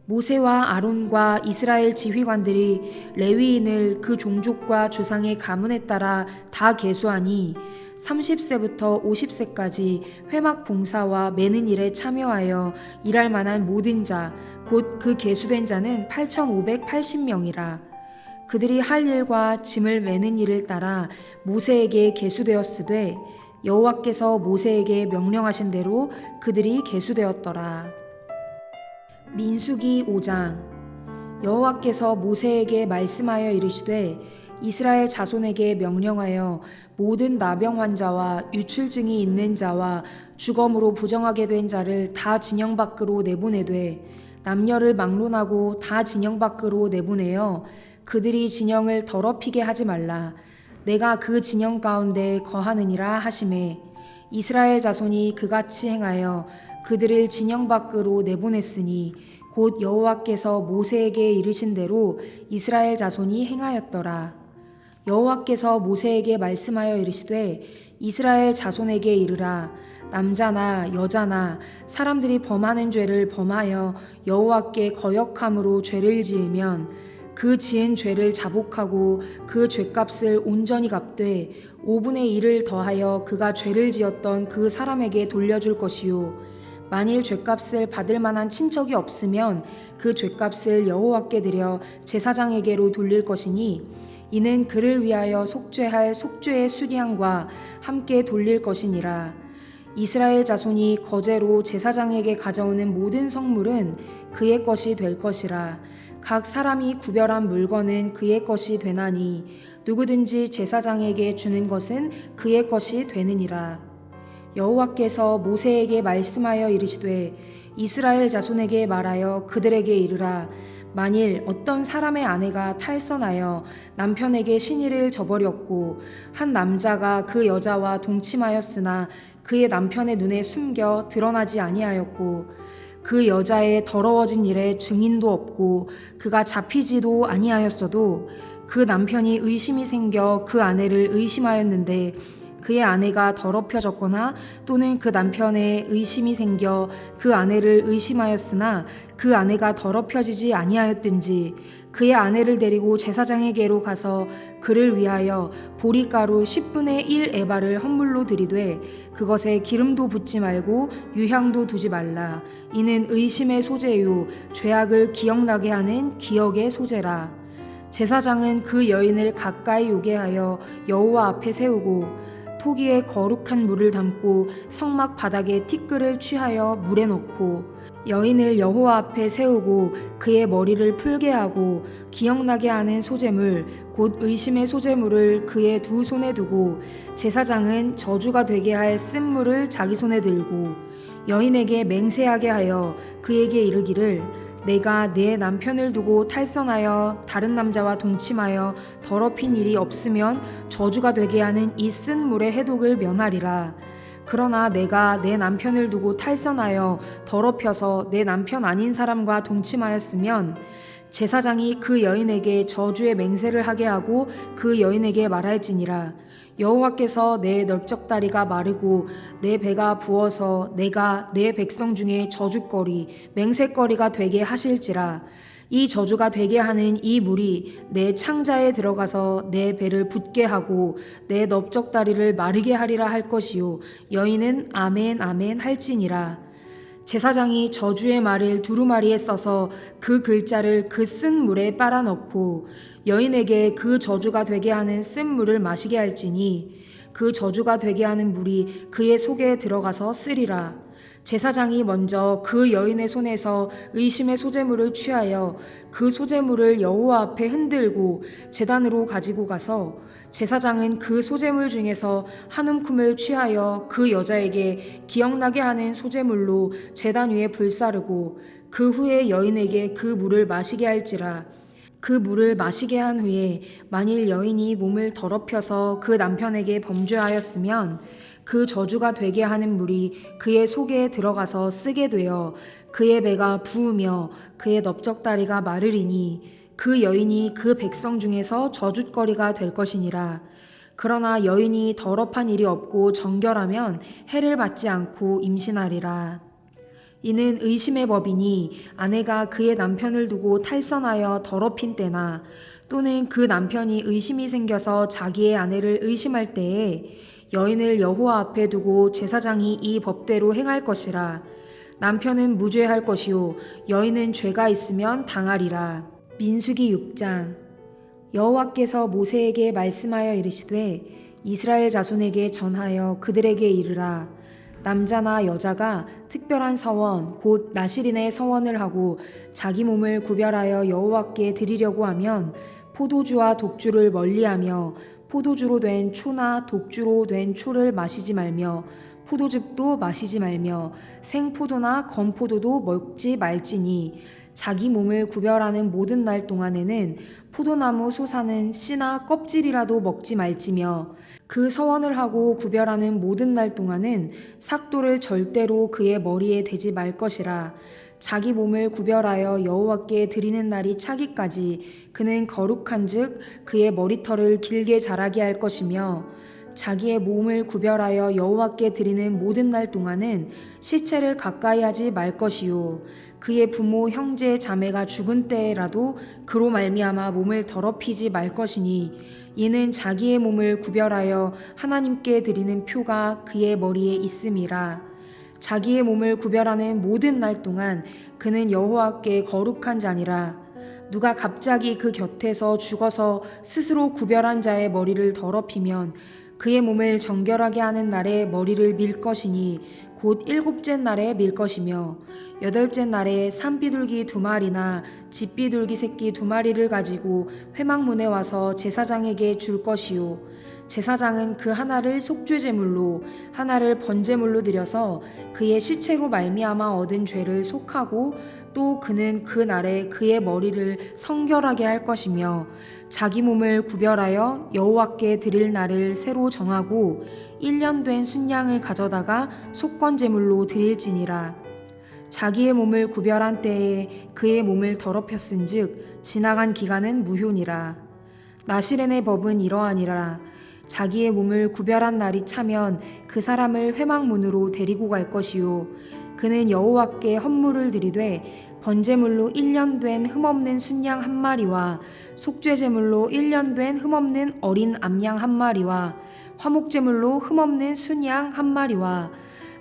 Speaker 1: 모세와 아론과 이스라엘 지휘관들이 레위인을 그 종족과 조상의 가문에 따라 다 계수하니 30세부터 50세까지 회막 봉사와 매는 일에 참여하여 일할 만한 모든 자, 곧 그 계수된 자는 8,580명이라. 그들이 할 일과 짐을 매는 일을 따라 모세에게 계수되었으되 여호와께서 모세에게 명령하신 대로 그들이 계수되었더라. 민수기 5장. 여호와께서 모세에게 말씀하여 이르시되 이스라엘 자손에게 명령하여 모든 나병 환자와 유출증이 있는 자와 주검으로 부정하게 된 자를 다 진영 밖으로 내보내되 남녀를 막론하고 다 진영 밖으로 내보내어 그들이 진영을 더럽히게 하지 말라. 내가 그 진영 가운데 거하느니라 하시매 이스라엘 자손이 그같이 행하여 그들을 진영 밖으로 내보냈으니 곧 여호와께서 모세에게 이르신 대로 이스라엘 자손이 행하였더라. 여호와께서 모세에게 말씀하여 이르시되 이스라엘 자손에게 이르라. 남자나 여자나 사람들이 범하는 죄를 범하여 여호와께 거역함으로 죄를 지으면 그 지은 죄를 자복하고 그 죄값을 온전히 갚되 5분의 1을 더하여 그가 죄를 지었던 그 사람에게 돌려줄 것이요 만일 죄값을 받을 만한 친척이 없으면 그 죄값을 여호와께 드려 제사장에게로 돌릴 것이니 이는 그를 위하여 속죄할 속죄의 수량과 함께 돌릴 것이니라. 이스라엘 자손이 거제로 제사장에게 가져오는 모든 성물은 그의 것이 될 것이라. 각 사람이 구별한 물건은 그의 것이 되나니 누구든지 제사장에게 주는 것은 그의 것이 되느니라. 여호와께서 모세에게 말씀하여 이르시되 이스라엘 자손에게 말하여 그들에게 이르라. 만일 어떤 사람의 아내가 탈선하여 남편에게 신의를 저버렸고 한 남자가 그 여자와 동침하였으나 그의 남편의 눈에 숨겨 드러나지 아니하였고 그 여자의 더러워진 일에 증인도 없고 그가 잡히지도 아니하였어도 그 남편이 의심이 생겨 그 아내를 의심하였는데 그의 아내가 더럽혀졌거나 또는 그 남편의 의심이 생겨 그 아내를 의심하였으나 그 아내가 더럽혀지지 아니하였든지 그의 아내를 데리고 제사장에게로 가서 그를 위하여 보리가루 10분의 1 에바를 헌물로 드리되 그것에 기름도 붓지 말고 유향도 두지 말라. 이는 의심의 소재요 죄악을 기억나게 하는 기억의 소재라. 제사장은 그 여인을 가까이 오게 하여 여호와 앞에 세우고 토기에 거룩한 물을 담고 성막 바닥에 티끌을 취하여 물에 넣고 여인을 여호와 앞에 세우고 그의 머리를 풀게 하고 기억나게 하는 소재물 곧 의심의 소재물을 그의 두 손에 두고 제사장은 저주가 되게 할 쓴물을 자기 손에 들고 여인에게 맹세하게 하여 그에게 이르기를 내가 내 남편을 두고 탈선하여 다른 남자와 동침하여 더럽힌 일이 없으면 저주가 되게 하는 이 쓴 물의 해독을 면하리라. 그러나 내가 내 남편을 두고 탈선하여 더럽혀서 내 남편 아닌 사람과 동침하였으면 제사장이 그 여인에게 저주의 맹세를 하게 하고 그 여인에게 말할지니라. 여호와께서 내 넓적다리가 마르고 내 배가 부어서 내가 내 백성 중에 저주거리 맹세거리가 되게 하실지라. 이 저주가 되게 하는 이 물이 내 창자에 들어가서 내 배를 붓게 하고 내 넓적다리를 마르게 하리라 할 것이요 여인은 아멘 아멘 할지니라. 제사장이 저주의 말을 두루마리에 써서 그 글자를 그 쓴 물에 빨아 넣고 여인에게 그 저주가 되게 하는 쓴 물을 마시게 할지니 그 저주가 되게 하는 물이 그의 속에 들어가서 쓰리라. 제사장이 먼저 그 여인의 손에서 의심의 소재물을 취하여 그 소재물을 여호와 앞에 흔들고 제단으로 가지고 가서 제사장은 그 소재물 중에서 한 움큼을 취하여 그 여자에게 기억나게 하는 소재물로 제단 위에 불사르고 그 후에 여인에게 그 물을 마시게 할지라. 그 물을 마시게 한 후에 만일 여인이 몸을 더럽혀서 그 남편에게 범죄하였으면 그 저주가 되게 하는 물이 그의 속에 들어가서 쓰게 되어 그의 배가 부으며 그의 넓적다리가 마르리니 그 여인이 그 백성 중에서 저주거리가 될 것이니라. 그러나 여인이 더럽한 일이 없고 정결하면 해를 받지 않고 임신하리라. 이는 의심의 법이니 아내가 그의 남편을 두고 탈선하여 더럽힌 때나 또는 그 남편이 의심이 생겨서 자기의 아내를 의심할 때에 여인을 여호와 앞에 두고 제사장이 이 법대로 행할 것이라. 남편은 무죄할 것이요 여인은 죄가 있으면 당하리라. 민수기 6장. 여호와께서 모세에게 말씀하여 이르시되 이스라엘 자손에게 전하여 그들에게 이르라. 남자나 여자가 특별한 서원 곧 나실인의 서원을 하고 자기 몸을 구별하여 여호와께 드리려고 하면 포도주와 독주를 멀리하며 포도주로 된 초나 독주로 된 초를 마시지 말며 포도즙도 마시지 말며 생포도나 건포도도 먹지 말지니 자기 몸을 구별하는 모든 날 동안에는 포도나무 솟아는 씨나 껍질이라도 먹지 말지며 그 서원을 하고 구별하는 모든 날 동안은 삭도를 절대로 그의 머리에 대지 말 것이라. 자기 몸을 구별하여 여호와께 드리는 날이 차기까지 그는 거룩한즉 그의 머리털을 길게 자라게 할 것이며 자기의 몸을 구별하여 여호와께 드리는 모든 날 동안은 시체를 가까이 하지 말 것이요 그의 부모 형제 자매가 죽은 때라도 그로 말미암아 몸을 더럽히지 말 것이니 이는 자기의 몸을 구별하여 하나님께 드리는 표가 그의 머리에 있음이라. 자기의 몸을 구별하는 모든 날 동안 그는 여호와께 거룩한 자니라. 누가 갑자기 그 곁에서 죽어서 스스로 구별한 자의 머리를 더럽히면 그의 몸을 정결하게 하는 날에 머리를 밀 것이니 곧 7째 날에 밀 것이며 8째 날에 산비둘기 2마리나 집비둘기 새끼 2마리를 가지고 회막문에 와서 제사장에게 줄 것이요 제사장은 그 하나를 속죄제물로 하나를 번제물로 드려서 그의 시체로 말미암아 얻은 죄를 속하고 또 그는 그 날에 그의 머리를 성결하게 할 것이며 자기 몸을 구별하여 여호와께 드릴 날을 새로 정하고 1년 된 순양을 가져다가 속건제물로 드릴지니라. 자기의 몸을 구별한 때에 그의 몸을 더럽혔은즉 지나간 기간은 무효니라. 나실인의 법은 이러하니라. 자기의 몸을 구별한 날이 차면 그 사람을 회막문으로 데리고 갈 것이요 그는 여호와께 헌물을 드리되 번제물로 1년 된 흠없는 순양 1마리와 속죄제물로 1년 된 흠없는 어린 암양 1마리와 화목제물로 흠없는 순양 1마리와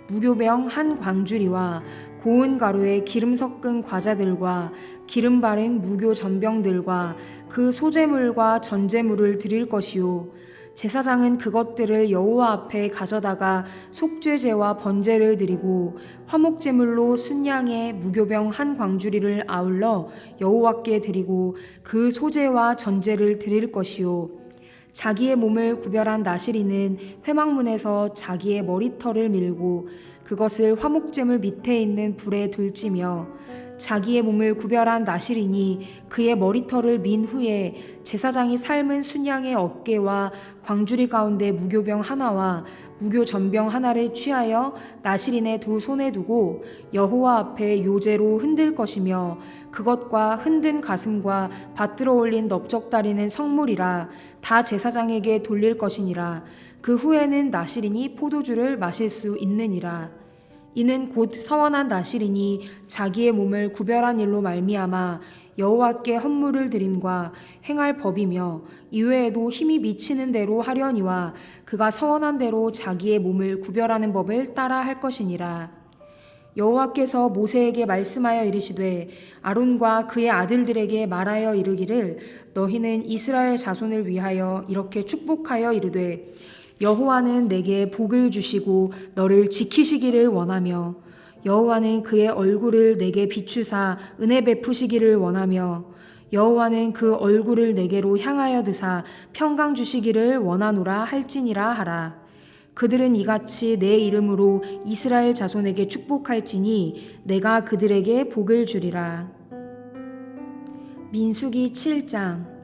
Speaker 1: 무교병 1광주리와 고운 가루에 기름 섞은 과자들과 기름 바른 무교 전병들과 그 소제물과 전제물을 드릴 것이요 제사장은 그것들을 여호와 앞에 가져다가 속죄제와 번제를 드리고 화목제물로 순양의 무교병 1광주리를 아울러 여호와께 드리고 그 소제와 전제를 드릴 것이요 자기의 몸을 구별한 나실인은 회막문에서 자기의 머리털을 밀고 그것을 화목제물 밑에 있는 불에 둘지며 자기의 몸을 구별한 나실인이 그의 머리털을 민 후에 제사장이 삶은 순양의 어깨와 광주리 가운데 무교병 하나와 무교 전병 하나를 취하여 나실인의 두 손에 두고 여호와 앞에 요제로 흔들 것이며 그것과 흔든 가슴과 받들어 올린 넓적다리는 성물이라 다 제사장에게 돌릴 것이니라. 그 후에는 나실인이 포도주를 마실 수 있느니라. 이는 곧 서원한 나실인이 자기의 몸을 구별한 일로 말미암아 여호와께 헌물을 드림과 행할 법이며 이외에도 힘이 미치는 대로 하려니와 그가 서원한 대로 자기의 몸을 구별하는 법을 따라 할 것이니라. 여호와께서 모세에게 말씀하여 이르시되 아론과 그의 아들들에게 말하여 이르기를 너희는 이스라엘 자손을 위하여 이렇게 축복하여 이르되 여호와는 내게 복을 주시고 너를 지키시기를 원하며 여호와는 그의 얼굴을 내게 비추사 은혜 베푸시기를 원하며 여호와는 그 얼굴을 내게로 향하여 드사 평강 주시기를 원하노라 할지니라 하라. 그들은 이같이 내 이름으로 이스라엘 자손에게 축복할지니 내가 그들에게 복을 주리라. 민수기 7장.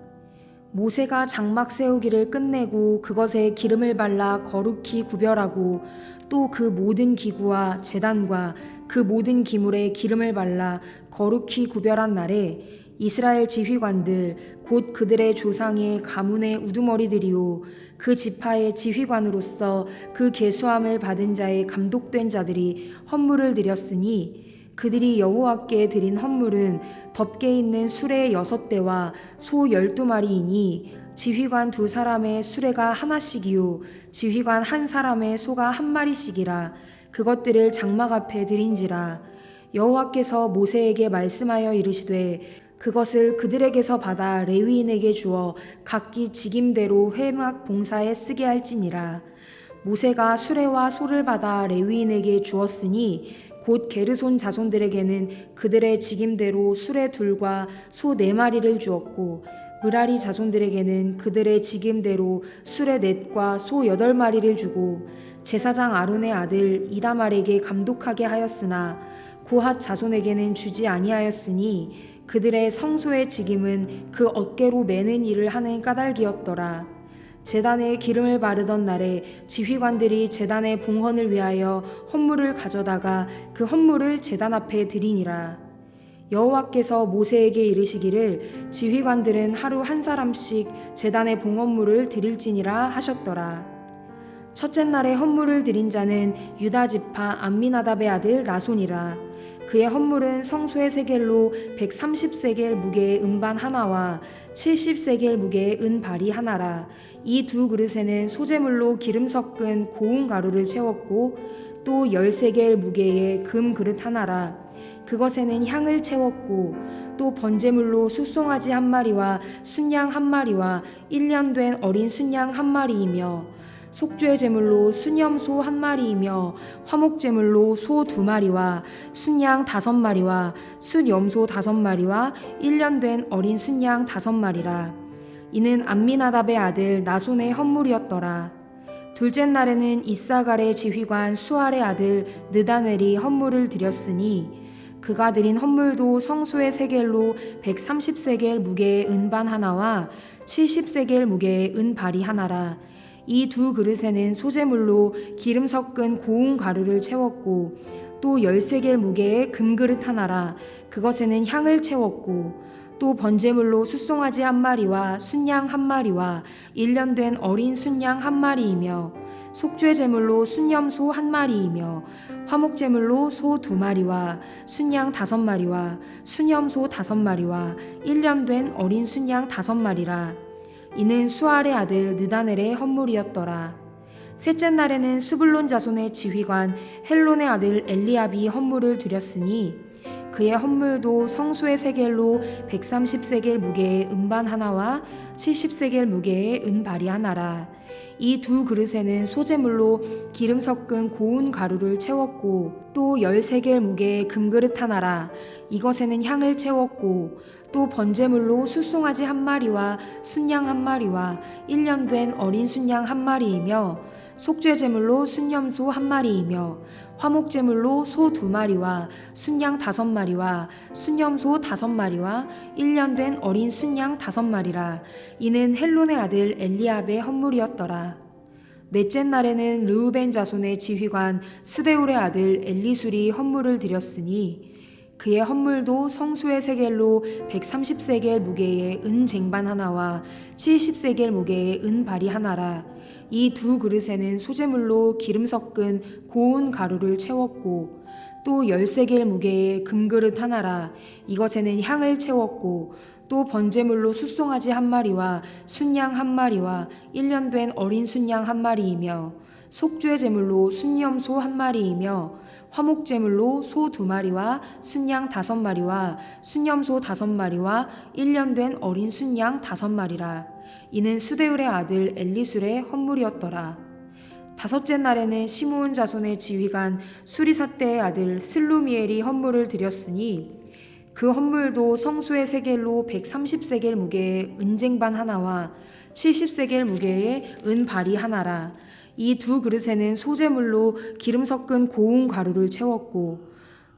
Speaker 1: 모세가 장막 세우기를 끝내고 그것에 기름을 발라 거룩히 구별하고 또 그 모든 기구와 제단과 그 모든 기물에 기름을 발라 거룩히 구별한 날에 이스라엘 지휘관들 곧 그들의 조상의 가문의 우두머리들이요 그 지파의 지휘관으로서 그 계수함을 받은 자의 감독된 자들이 헌물을 드렸으니 그들이 여호와께 드린 헌물은 덮개 있는 수레 6대와 소 12마리이니 지휘관 2사람의 수레가 하나씩이요 지휘관 1사람의 소가 1마리씩이라. 그것들을 장막 앞에 드린지라. 여호와께서 모세에게 말씀하여 이르시되 그것을 그들에게서 받아 레위인에게 주어 각기 직임대로 회막 봉사에 쓰게 할지니라. 모세가 수레와 소를 받아 레위인에게 주었으니 곧 게르손 자손들에게는 그들의 직임대로 수레 2과 소 4마리를 주었고 므라리 자손들에게는 그들의 직임대로 수레 4과 소 8마리를 주고 제사장 아론의 아들 이다말에게 감독하게 하였으나 고핫 자손에게는 주지 아니하였으니 그들의 성소의 직임은 그 어깨로 매는 일을 하는 까닭이었더라. 제단에 기름을 바르던 날에 지휘관들이 제단의 봉헌을 위하여 헌물을 가져다가 그 헌물을 제단 앞에 드리니라. 여호와께서 모세에게 이르시기를 지휘관들은 하루 1사람씩 제단의 봉헌물을 드릴지니라 하셨더라. 첫째 날에 헌물을 드린 자는 유다 지파 암미나답의 아들 나손이라. 그의 헌물은 성소의 세겔로 130세겔 무게의 은반 하나와 70세겔 무게의 은발이 하나라. 이 2 그릇에는 소재물로 기름 섞은 고운 가루를 채웠고 또 10세겔 무게의 금 그릇 하나라. 그것에는 향을 채웠고 또 번제물로 숫송아지 1마리와 순양 1마리와 1년 된 어린 순양 1마리이며 속죄 제물로 순염소 1마리이며 화목 제물로 소 2마리와 순양 5마리와 순염소 5마리와 1년 된 어린 순양 5마리라. 이는 암미나답의 아들 나손의 헌물이었더라. 둘째 날에는 이사갈의 지휘관 수알의 아들 느다넬이 헌물을 드렸으니 그가 드린 헌물도 성소의 세겔로 130세겔 무게의 은반 하나와 70세겔 무게의 은발이 하나라. 이 2 그릇에는 소재물로 기름 섞은 고운 가루를 채웠고 또 10세겔 무게의 금그릇 하나라. 그것에는 향을 채웠고 또 번제물로 숫송아지 1마리와 순양 1마리와 1년 된 어린 순양 1마리이며 속죄 제물로 순염소 1마리이며 화목 제물로 소 2마리와 순양 5마리와 순염소 5마리와 1년 된 어린 순양 5마리라. 이는 수알의 아들 느다넬의 헌물이었더라. 셋째 날에는 스불론 자손의 지휘관 헬론의 아들 엘리압이 헌물을 드렸으니 그의 헌물도 성소의 세겔로 130세겔 무게의 은반 하나와 70세겔 무게의 은발이 하나라. 이 2 그릇에는 소재물로 기름 섞은 고운 가루를 채웠고 또 10세겔 무게의 금그릇 하나라. 이것에는 향을 채웠고 또 번제물로 숫송아지 1마리와 순양 1마리와 1년 된 어린 순양 1마리이며 속죄 제물로 순염소 1마리이며 화목 제물로 소 2마리와 순양 5마리와 순염소 5마리와 1년 된 어린 순양 5마리라. 이는 헬론의 아들 엘리압의 헌물이었더라. 넷째 날에는 르우벤 자손의 지휘관 스데울의 아들 엘리술이 헌물을 드렸으니 그의 헌물도 성소의 세겔로 130세겔 무게의 은쟁반 하나와 70세겔 무게의 은발이 하나라. 이 2 그릇에는 소재물로 기름 섞은 고운 가루를 채웠고 또 10세겔 무게의 금그릇 하나라. 이것에는 향을 채웠고 또 번제물로 숫송아지 1마리와 순양 1마리와 1년 된 어린 순양 1마리이며 속죄 제물로 순염소 1마리이며 화목 제물로 소 2마리와 순양 5마리와 순염소 5마리와 1년 된 어린 순양 5마리라. 이는 스데울의 아들 엘리술의 헌물이었더라. 다섯째 날에는 시므온 자손의 지휘관 수리사떼의 아들 슬루미엘이 헌물을 드렸으니 그 헌물도 성소의 세겔로 130세겔 무게의 은쟁반 하나와 70세겔 무게의 은발이 하나라. 이 2 그릇에는 소재물로 기름 섞은 고운 가루를 채웠고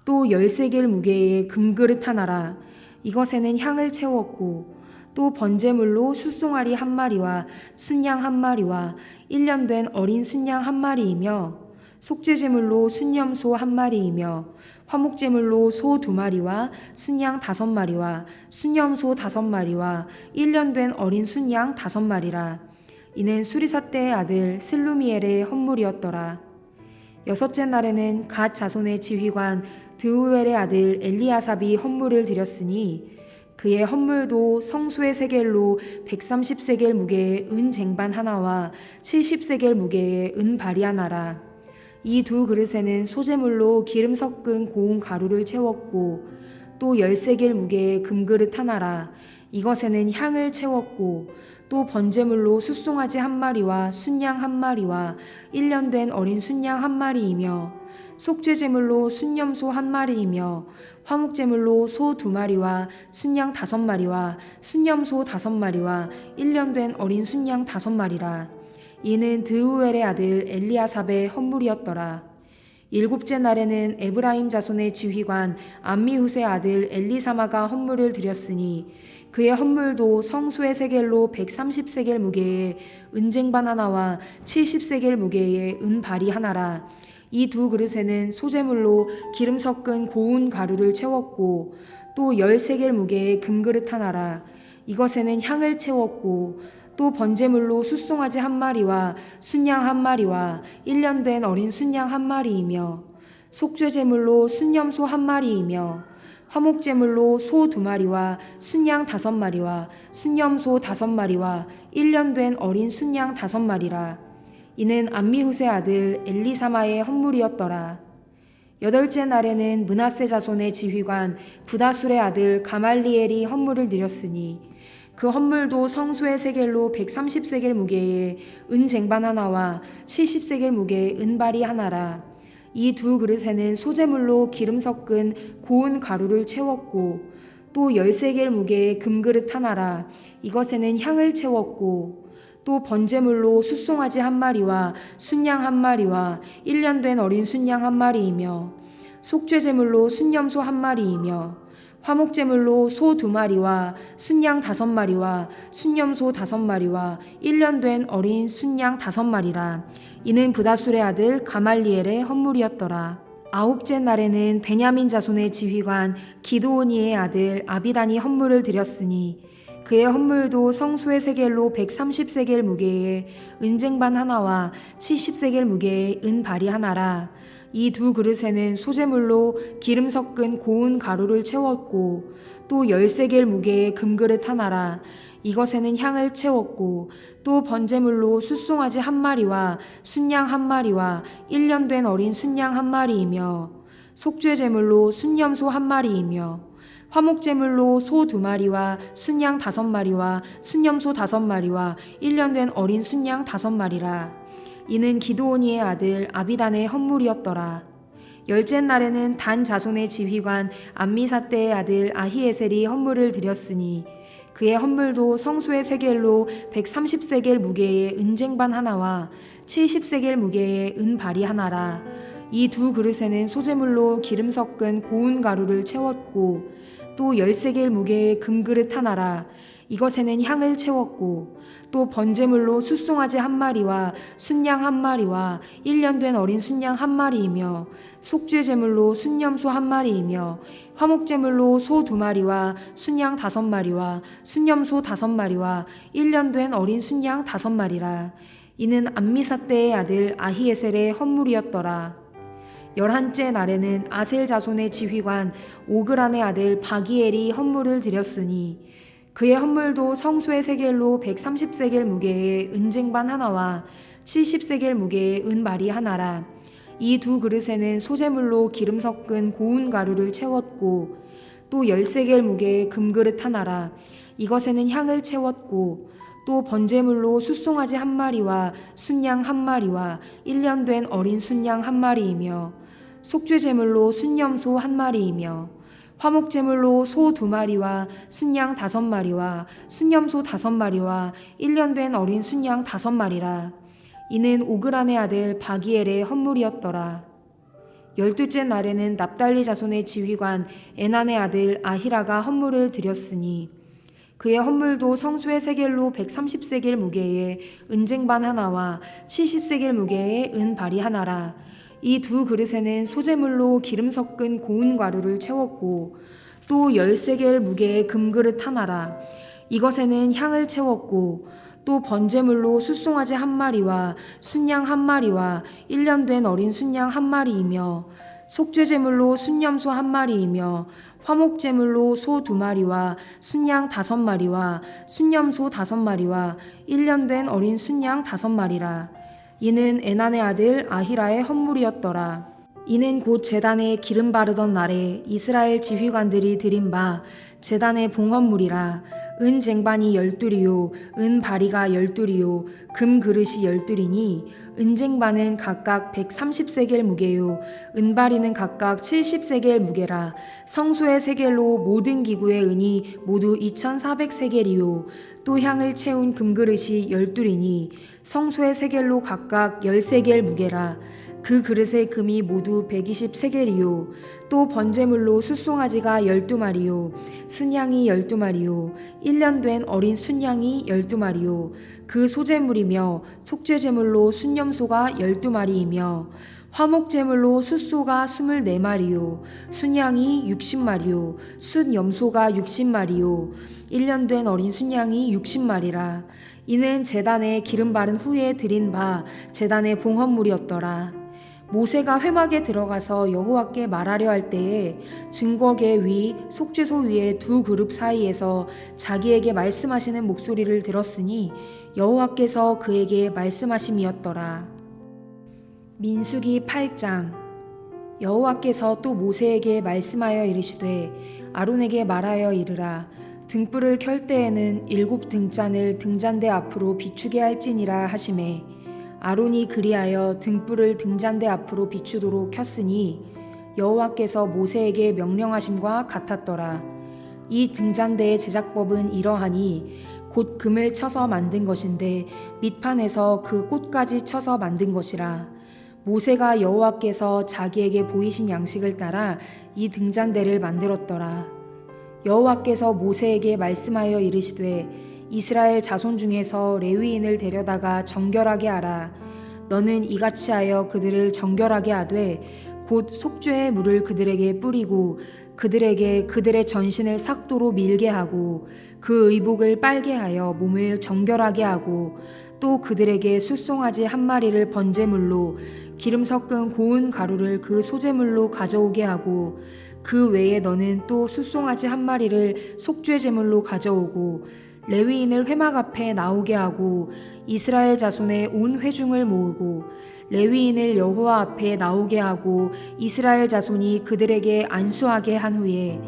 Speaker 1: 또 10세겔 무게의 금그릇 하나라. 이것에는 향을 채웠고 또 번제물로 숫송아리 1마리와 순양 1마리와 1년 된 어린 순양 1마리이며 속죄제물로 순염소 1마리이며 화목제물로 소 2마리와 순양 5마리와 순염소 5마리와 1년 된 어린 순양 5마리라. 이는 수리사 때의 아들 슬루미엘의 헌물이었더라. 여섯째 날에는 갓 자손의 지휘관 드우엘의 아들 엘리아삽이 헌물을 드렸으니 그의 헌물도 성소의 세겔로 130세겔 무게의 은 쟁반 하나와 70세겔 무게의 은 발이 하나라. 이 두 그릇에는 소재물로 기름 섞은 고운 가루를 채웠고 또 10세겔 무게의 금그릇 하나라. 이것에는 향을 채웠고 또 번제물로 숫송아지 1마리와 순양 1마리와 1년 된 어린 순양 1마리이며 속죄제물로 순염소 1마리이며 화목제물로 소 2마리와 순양 5마리와 순염소 5마리와 1년 된 어린 순양 5마리라. 이는 드우엘의 아들 엘리아삽의 헌물이었더라. 일곱째 날에는 에브라임 자손의 지휘관 암미훗의 아들 엘리사마가 헌물을 드렸으니 그의 헌물도 성소의 세겔로 130세겔 무게의 은쟁반 하나와 70세겔 무게의 은발이 하나라. 이 두 그릇에는 소재물로 기름 섞은 고운 가루를 채웠고 또 10세겔 무게의 금그릇 하나라. 이것에는 향을 채웠고 또 번제물로 숫송아지 1마리와 순양 1마리와 1년 된 어린 순양 1마리이며 속죄제물로 순염소 1마리이며 화목제물로 소 2마리와 순양 5마리와 순염소 5마리와 1년 된 어린 순양 5마리라. 이는 암미훗의 아들 엘리사마의 헌물이었더라. 여덟째 날에는 므낫세 자손의 지휘관 부다술의 아들 가말리엘이 헌물을 드렸으니 그 헌물도 성소의 세겔로 130세겔 무게의 은 쟁반 하나와 70세겔 무게의 은발이 하나라. 이 두 그릇에는 소재물로 기름 섞은 고운 가루를 채웠고 또 10세겔 무게의 금그릇 하나라. 이것에는 향을 채웠고 또 번제물로 숫송아지 1마리와 순양 1마리와 1년 된 어린 순양 1마리이며 속죄제물로 순염소 1마리이며 화목제물로 소 2마리와 순양 5마리와 순염소 5마리와 1년 된 어린 순양 5마리라. 이는 부다술의 아들 가말리엘의 헌물이었더라. 아홉째 날에는 베냐민 자손의 지휘관 기드오니의 아들 아비단이 헌물을 드렸으니 그의 헌물도 성소의 세겔로 130세겔 무게의 은쟁반 하나와 70세겔 무게의 은발이 하나라. 이 두 그릇에는 소재물로 기름 섞은 고운 가루를 채웠고 또 10세겔 무게의 금그릇 하나라. 이것에는 향을 채웠고 또 번제물로 숫송아지 1마리와 순양 1마리와 1년 된 어린 순양 1마리이며 속죄제물로 순염소 1마리이며 화목제물로 소 2마리와 순양 5마리와 순염소 5마리와 1년 된 어린 순양 5마리라. 이는 기드오니의 아들 아비단의 헌물이었더라. 열째 날에는 단 자손의 지휘관 암미사대의 아들 아히에셀이 헌물을 드렸으니 그의 헌물도 성소의 세겔로 130세겔 무게의 은쟁반 하나와 70세겔 무게의 은발이 하나라. 이 두 그릇에는 소재물로 기름 섞은 고운 가루를 채웠고 또 10세겔 무게의 금그릇 하나라. 이것에는 향을 채웠고 또 번제물로 숫송아지 1마리와 순양 1마리와 1년 된 어린 순양 1마리이며 속죄제물로 순염소 1마리이며 화목제물로 소 2마리와 순양 5마리와 순염소 5마리와 1년 된 어린 순양 5마리라. 이는 암미사대의 아들 아히에셀의 헌물이었더라. 11째 날에는 아셀 자손의 지휘관 오그란의 아들 바기엘이 헌물을 드렸으니 그의 헌물도 성소의 세겔로 130세겔 무게의 은쟁반 하나와 70세겔 무게의 은발이 하나라. 이 두 그릇에는 소재물로 기름 섞은 고운 가루를 채웠고 또 10세겔 무게의 금그릇 하나라. 이것에는 향을 채웠고 또 번제물로 숫송아지 1마리와 순양 1마리와 1년 된 어린 순양 1마리이며 속죄제물로 순염소 1마리이며 화목제물로 소 2마리와 순양 5마리와 순염소 5마리와 1년 된 어린 순양 5마리라. 이는 오그란의 아들 바기엘의 헌물이었더라. 12째 날에는 납달리 자손의 지휘관 에난의 아들 아히라가 헌물을 드렸으니 그의 헌물도 성소의 세겔로 130세겔 무게의 은쟁반 하나와 70세겔 무게의 은발이 하나라. 이 두 그릇에는 소재물로 기름 섞은 고운 가루를 채웠고 또 13개 무게의 금그릇 하나라. 이것에는 향을 채웠고 또 번제물로 숫송아지 한 마리와 순양 한 마리와 1년 된 어린 순양 한 마리이며 속죄제물로 순염소 한 마리이며 화목제물로 소 2마리와 순양 5마리와 순염소 5마리와 1년 된 어린 순양 5마리라. 이는 에난의 아들 아히라의 헌물이었더라. 이는 곧 제단에 기름 바르던 날에 이스라엘 지휘관들이 드린 바 제단의 봉헌물이라. 은 쟁반이 12리요 은 바리가 12리요 금 그릇이 12리니 은 쟁반은 각각 130세겔 무게요 은 바리는 각각 70세겔 무게라. 성소의 세겔로 모든 기구의 은이 모두 2400세겔이요 또 향을 채운 금그릇이 12리니 성소의 세겔로 각각 10세겔 무게라. 그 그릇의 금이 모두 120세겔이요 또 번제물로 숫송아지가 12마리요 순양이 12마리요 1년 된 어린 순양이 12마리요 그 소제물이며 속죄제물로 순염소가 12마리이며 화목제물로 숫소가 24마리요 순양이 60마리요 순염소가 60마리요 1년 된 어린 순양이 60마리라. 이는 제단에 기름 바른 후에 드린 바 제단의 봉헌물이었더라. 모세가 회막에 들어가서 여호와께 말하려 할 때에 증거계 위 속죄소 위에 두 그룹 사이에서 자기에게 말씀하시는 목소리를 들었으니 여호와께서 그에게 말씀하심이었더라. 민수기 8장. 여호와께서 또 모세에게 말씀하여 이르시되 아론에게 말하여 이르라. 등불을 켤 때에는 7 등잔을 등잔대 앞으로 비추게 할지니라 하시매 아론이 그리하여 등불을 등잔대 앞으로 비추도록 켰으니 여호와께서 모세에게 명령하심과 같았더라. 이 등잔대의 제작법은 이러하니 곧 금을 쳐서 만든 것인데 밑판에서 그 꽃까지 쳐서 만든 것이라. 모세가 여호와께서 자기에게 보이신 양식을 따라 이 등잔대를 만들었더라. 여호와께서 모세에게 말씀하여 이르시되 이스라엘 자손 중에서 레위인을 데려다가 정결하게 하라. 너는 이같이 하여 그들을 정결하게 하되 곧 속죄의 물을 그들에게 뿌리고 그들에게 그들의 전신을 삭도로 밀게 하고 그 의복을 빨게 하여 몸을 정결하게 하고 또 그들에게 숫송아지 한 마리를 번제물로 기름 섞은 고운 가루를 그 소제물로 가져오게 하고 그 외에 너는 또 숫송아지 한 마리를 속죄제물로 가져오고 레위인을 회막 앞에 나오게 하고 이스라엘 자손의 온 회중을 모으고 레위인을 여호와 앞에 나오게 하고 이스라엘 자손이 그들에게 안수하게 한 후에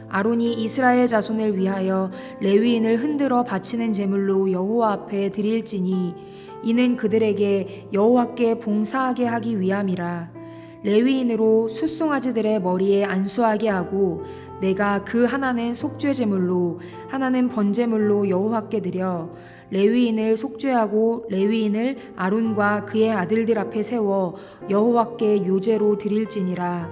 Speaker 1: 아론이 이스라엘 자손을 위하여 레위인을 흔들어 바치는 제물로 여호와 앞에 드릴지니 이는 그들에게 여호와께 봉사하게 하기 위함이라. 레위인으로 숫송아지들의 머리에 안수하게 하고 내가 그 하나는 속죄제물로 하나는 번제물로 여호와께 드려 레위인을 속죄하고 레위인을 아론과 그의 아들들 앞에 세워 여호와께 요제로 드릴지니라.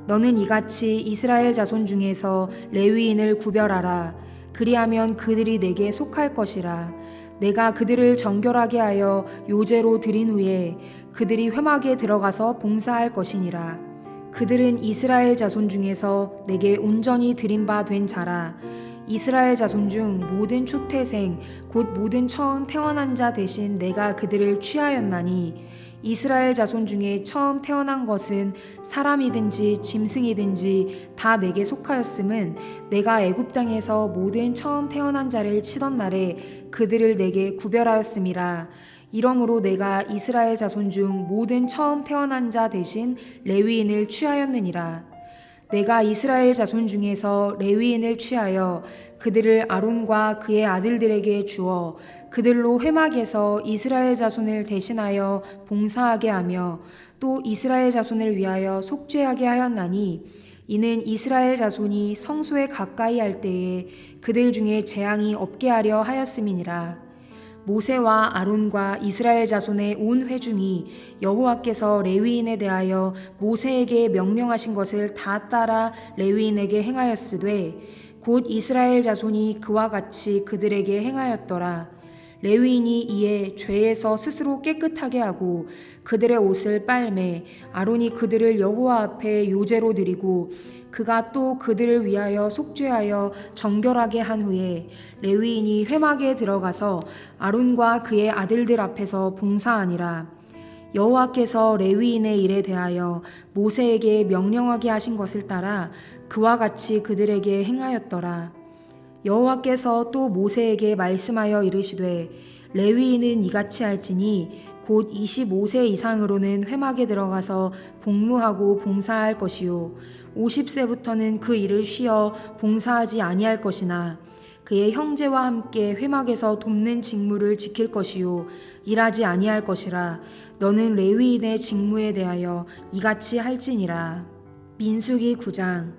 Speaker 1: 너는 이같이 이스라엘 자손 중에서 레위인을 구별하라. 그리하면 그들이 내게 속할 것이라. 내가 그들을 정결하게 하여 요제로 드린 후에 그들이 회막에 들어가서 봉사할 것이니라. 그들은 이스라엘 자손 중에서 내게 온전히 드린 바 된 자라. 이스라엘 자손 중 모든 초태생 곧 모든 처음 태어난 자 대신 내가 그들을 취하였나니 이스라엘 자손 중에 처음 태어난 것은 사람이든지 짐승이든지 다 내게 속하였음은 내가 애굽 땅에서 모든 처음 태어난 자를 치던 날에 그들을 내게 구별하였음이라. 이러므로 내가 이스라엘 자손 중 모든 처음 태어난 자 대신 레위인을 취하였느니라. 내가 이스라엘 자손 중에서 레위인을 취하여 그들을 아론과 그의 아들들에게 주어 그들로 회막에서 이스라엘 자손을 대신하여 봉사하게 하며 또 이스라엘 자손을 위하여 속죄하게 하였나니 이는 이스라엘 자손이 성소에 가까이 할 때에 그들 중에 재앙이 없게 하려 하였음이니라. 모세와 아론과 이스라엘 자손의 온 회중이 여호와께서 레위인에 대하여 모세에게 명령하신 것을 다 따라 레위인에게 행하였으되 곧 이스라엘 자손이 그와 같이 그들에게 행하였더라. 레위인이 이에 죄에서 스스로 깨끗하게 하고 그들의 옷을 빨매 아론이 그들을 여호와 앞에 요제로 드리고 그가 또 그들을 위하여 속죄하여 정결하게 한 후에 레위인이 회막에 들어가서 아론과 그의 아들들 앞에서 봉사하니라. 여호와께서 레위인의 일에 대하여 모세에게 명령하게 하신 것을 따라 그와 같이 그들에게 행하였더라. 여호와께서 또 모세에게 말씀하여 이르시되 레위인은 이같이 할지니 곧 25세 이상으로는 회막에 들어가서 복무하고 봉사할 것이요 50세부터는 그 일을 쉬어 봉사하지 아니할 것이나 그의 형제와 함께 회막에서 돕는 직무를 지킬 것이요 일하지 아니할 것이라. 너는 레위인의 직무에 대하여 이같이 할지니라. 민수기 9장.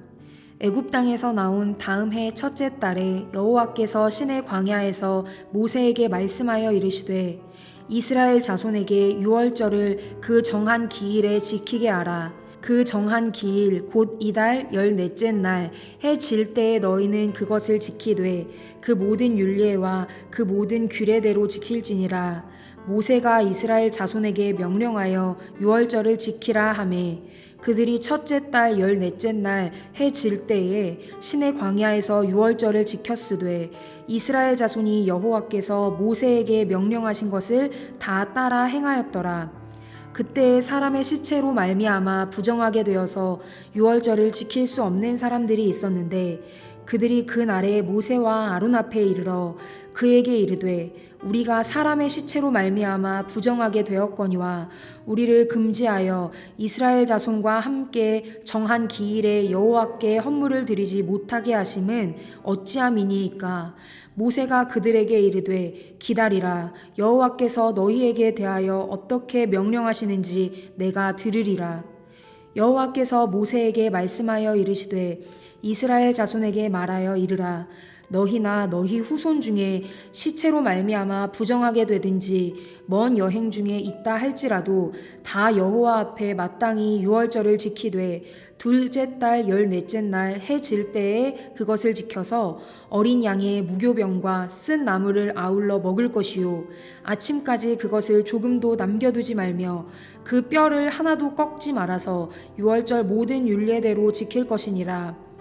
Speaker 1: 애굽 땅에서 나온 다음 해 첫째 달에 여호와께서 시내 광야에서 모세에게 말씀하여 이르시되 이스라엘 자손에게 유월절을 그 정한 기일에 지키게 하라. 그 정한 기일 곧 이달 14째 날 해 질 때에 너희는 그것을 지키되 그 모든 율례와 그 모든 규례대로 지킬지니라. 모세가 이스라엘 자손에게 명령하여 유월절을 지키라 하매 그들이 첫째 달 14째 날 해 질 때에 시내 광야에서 유월절을 지켰으되 이스라엘 자손이 여호와께서 모세에게 명령하신 것을 다 따라 행하였더라. 그때 사람의 시체로 말미암아 부정하게 되어서 유월절을 지킬 수 없는 사람들이 있었는데 그들이 그 날에 모세와 아론 앞에 이르러 그에게 이르되 우리가 사람의 시체로 말미암아 부정하게 되었거니와 우리를 금지하여 이스라엘 자손과 함께 정한 기일에 여호와께 헌물을 드리지 못하게 하심은 어찌함이니이까. 모세가 그들에게 이르되 기다리라. 여호와께서 너희에게 대하여 어떻게 명령하시는지 내가 들으리라. 여호와께서 모세에게 말씀하여 이르시되 이스라엘 자손에게 말하여 이르라. 너희나 너희 후손 중에 시체로 말미암아 부정하게 되든지 먼 여행 중에 있다 할지라도 다 여호와 앞에 마땅히 유월절을 지키되 둘째 달 14째 날 해 질 때에 그것을 지켜서 어린 양의 무교병과 쓴 나물을 아울러 먹을 것이요 아침까지 그것을 조금도 남겨두지 말며 그 뼈를 하나도 꺾지 말아서 유월절 모든 율례대로 지킬 것이니라.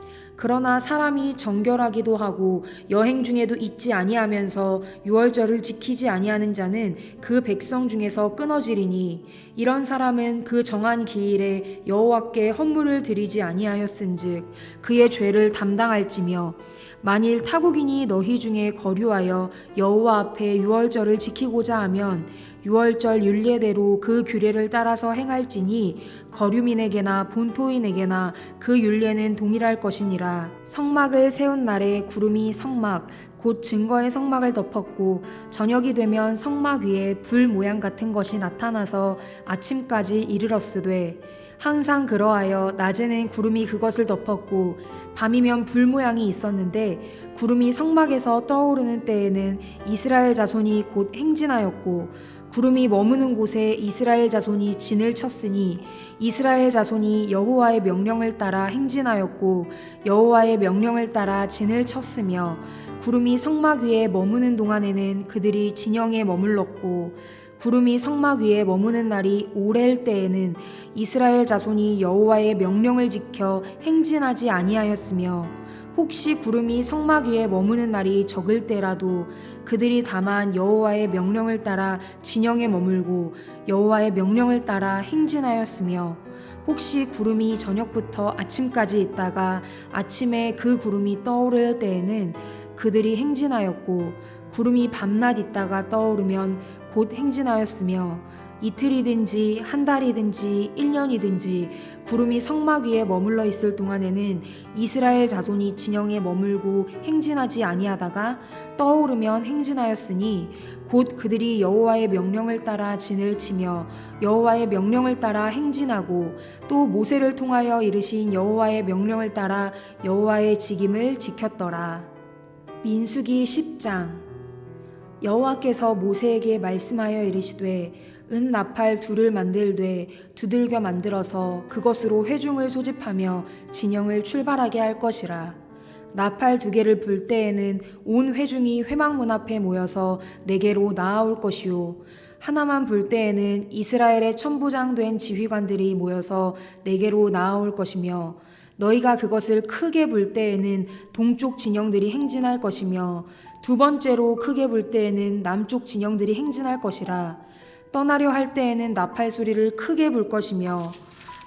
Speaker 1: 그러나 사람이 정결하기도 하고 여행 중에도 잊지 아니하면서 유월절을 지키지 아니하는 자는 그 백성 중에서 끊어지리니 이런 사람은 그 정한 기일에 여호와께 헌물을 드리지 아니하였은즉 그의 죄를 담당할지며 만일 타국인이 너희 중에 거류하여 여호와 앞에 유월절을 지키고자 하면 유월절 율례대로 그 규례를 따라서 행할지니 거류민에게나 본토인에게나 그 율례는 동일할 것이니라. 성막을 세운 날에 구름이 성막 곧 증거의 성막을 덮었고 저녁이 되면 성막 위에 불 모양 같은 것이 나타나서 아침까지 이르렀으되 항상 그러하여 낮에는 구름이 그것을 덮었고 밤이면 불 모양이 있었는데 구름이 성막에서 떠오르는 때에는 이스라엘 자손이 곧 행진하였고 구름이 머무는 곳에 이스라엘 자손이 진을 쳤으니 이스라엘 자손이 여호와의 명령을 따라 행진하였고 여호와의 명령을 따라 진을 쳤으며 구름이 성막 위에 머무는 동안에는 그들이 진영에 머물렀고 구름이 성막 위에 머무는 날이 오렐 때에는 이스라엘 자손이 여호와의 명령을 지켜 행진하지 아니하였으며 혹시 구름이 성막 위에 머무는 날이 적을 때라도 그들이 다만 여호와의 명령을 따라 진영에 머물고 여호와의 명령을 따라 행진하였으며 혹시 구름이 저녁부터 아침까지 있다가 아침에 그 구름이 떠오를 때에는 그들이 행진하였고 구름이 밤낮 있다가 떠오르면 곧 행진하였으며 이틀이든지 한 달이든지 1년이든지 구름이 성막 위에 머물러 있을 동안에는 이스라엘 자손이 진영에 머물고 행진하지 아니하다가 떠오르면 행진하였으니 곧 그들이 여호와의 명령을 따라 진을 치며 여호와의 명령을 따라 행진하고 또 모세를 통하여 이르신 여호와의 명령을 따라 여호와의 직임을 지켰더라. 민수기 10장. 여호와께서 모세에게 말씀하여 이르시되 은 나팔 둘을 만들되 두들겨 만들어서 그것으로 회중을 소집하며 진영을 출발하게 할 것이라. 나팔 2개를 불 때에는 온 회중이 회막문 앞에 모여서 내게로 나아올 것이요 하나만 불 때에는 이스라엘의 천부장 된 지휘관들이 모여서 내게로 나아올 것이며 너희가 그것을 크게 불 때에는 동쪽 진영들이 행진할 것이며 2번째로 크게 불 때에는 남쪽 진영들이 행진할 것이라. 떠나려 할 때에는 나팔 소리를 크게 불 것이며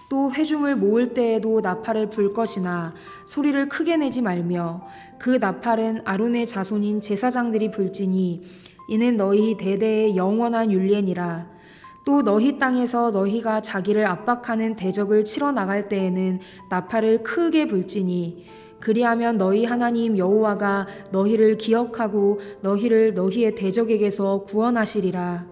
Speaker 1: 또 회중을 모을 때에도 나팔을 불 것이나 소리를 크게 내지 말며 그 나팔은 아론의 자손인 제사장들이 불지니 이는 너희 대대의 영원한 율례니라. 또 너희 땅에서 너희가 자기를 압박하는 대적을 치러 나갈 때에는 나팔을 크게 불지니 그리하면 너희 하나님 여호와가 너희를 기억하고 너희를 너희의 대적에게서 구원하시리라.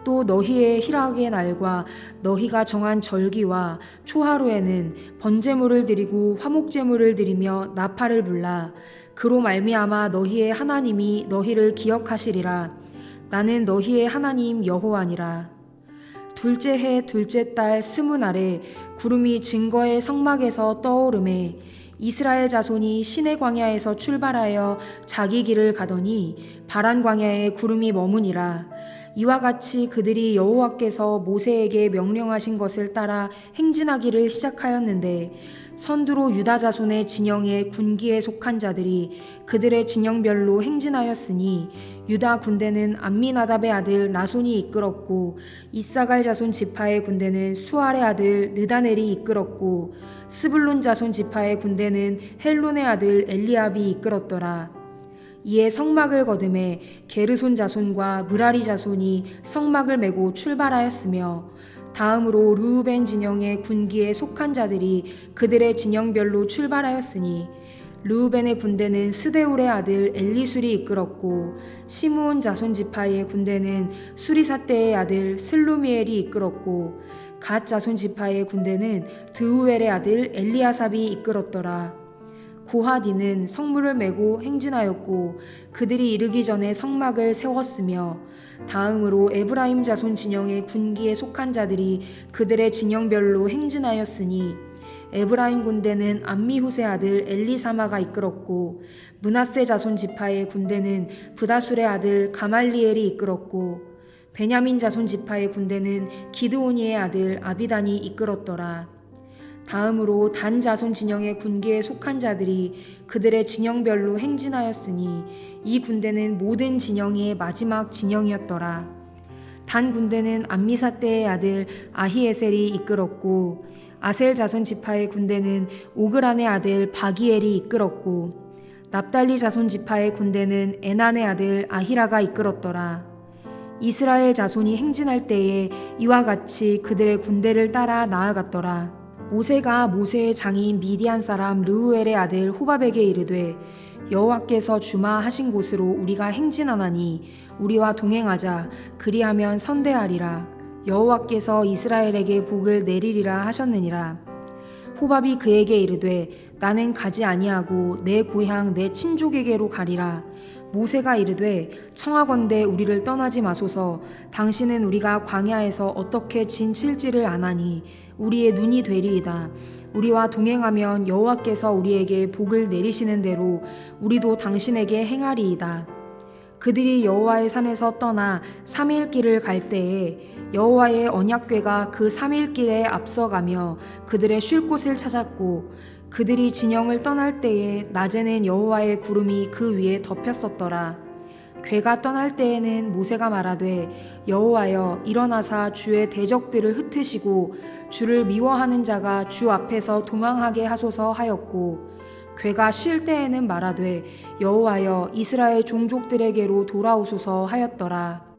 Speaker 1: 또 너희의 희락의 날과 너희가 정한 절기와 초하루에는 번제물을 드리고 화목제물을 드리며 나팔을 불라. 그로 말미암아 너희의 하나님이 너희를 기억하시리라. 나는 너희의 하나님 여호와니라. 둘째 해 둘째 달 20날에 구름이 증거의 성막에서 떠오르매 이스라엘 자손이 시내 광야에서 출발하여 자기 길을 가더니 바란 광야에 구름이 머무니라. 이와 같이 그들이 여호와께서 모세에게 명령하신 것을 따라 행진하기를 시작하였는데 선두로 유다 자손의 진영의 군기에 속한 자들이 그들의 진영별로 행진하였으니 유다 군대는 암미나답의 아들 나손이 이끌었고 이사갈 자손 지파의 군대는 수알의 아들 느다넬이 이끌었고 스불론 자손 지파의 군대는 헬론의 아들 엘리압이 이끌었더라. 이에 성막을 거듬에 게르손 자손과 므라리 자손이 성막을 메고 출발하였으며 다음으로 르우벤 진영의 군기에 속한 자들이 그들의 진영별로 출발하였으니 르우벤의 군대는 스데울의 아들 엘리술이 이끌었고 시므온 자손 지파의 군대는 수리사떼의 아들 슬루미엘이 이끌었고 갓 자손 지파의 군대는 드우엘의 아들 엘리아삽이 이끌었더라. 고하디는 성물을 메고 행진하였고 그들이 이르기 전에 성막을 세웠으며 다음으로 에브라임 자손 진영의 군기에 속한 자들이 그들의 진영별로 행진하였으니 에브라임 군대는 암미후세 아들 엘리사마가 이끌었고 므낫세 자손 지파의 군대는 브다술의 아들 가말리엘이 이끌었고 베냐민 자손 지파의 군대는 기드오니의 아들 아비단이 이끌었더라. 다음으로 단 자손 진영의 군기에 속한 자들이 그들의 진영별로 행진하였으니 이 군대는 모든 진영의 마지막 진영이었더라. 단 군대는 암미사떼의 아들 아히에셀이 이끌었고 아셀 자손 지파의 군대는 오그란의 아들 바기엘이 이끌었고 납달리 자손 지파의 군대는 에난의 아들 아히라가 이끌었더라. 이스라엘 자손이 행진할 때에 이와 같이 그들의 군대를 따라 나아갔더라. 모세가 모세의 장인 미디안 사람 르우엘의 아들 호밥에게 이르되 여호와께서 주마하신 곳으로 우리가 행진하나니 우리와 동행하자. 그리하면 선대하리라. 여호와께서 이스라엘에게 복을 내리리라 하셨느니라. 호밥이 그에게 이르되 나는 가지 아니하고 내 고향 내 친족에게로 가리라. 모세가 이르되 청하건대 우리를 떠나지 마소서. 당신은 우리가 광야에서 어떻게 진칠지를 아나니 우리의 눈이 되리이다. 우리와 동행하면 여호와께서 우리에게 복을 내리시는 대로 우리도 당신에게 행하리이다. 그들이 여호와의 산에서 떠나 3일 길을 갈 때에 여호와의 언약궤가 그 3일 길에 앞서가며 그들의 쉴 곳을 찾았고 그들이 진영을 떠날 때에 낮에는 여호와의 구름이 그 위에 덮였었더라. 궤가 떠날 때에는 모세가 말하되 여호와여 일어나사 주의 대적들을 흩으시고 주를 미워하는 자가 주 앞에서 도망하게 하소서 하였고 궤가 쉴 때에는 말하되 여호와여 이스라엘 종족들에게로 돌아오소서 하였더라.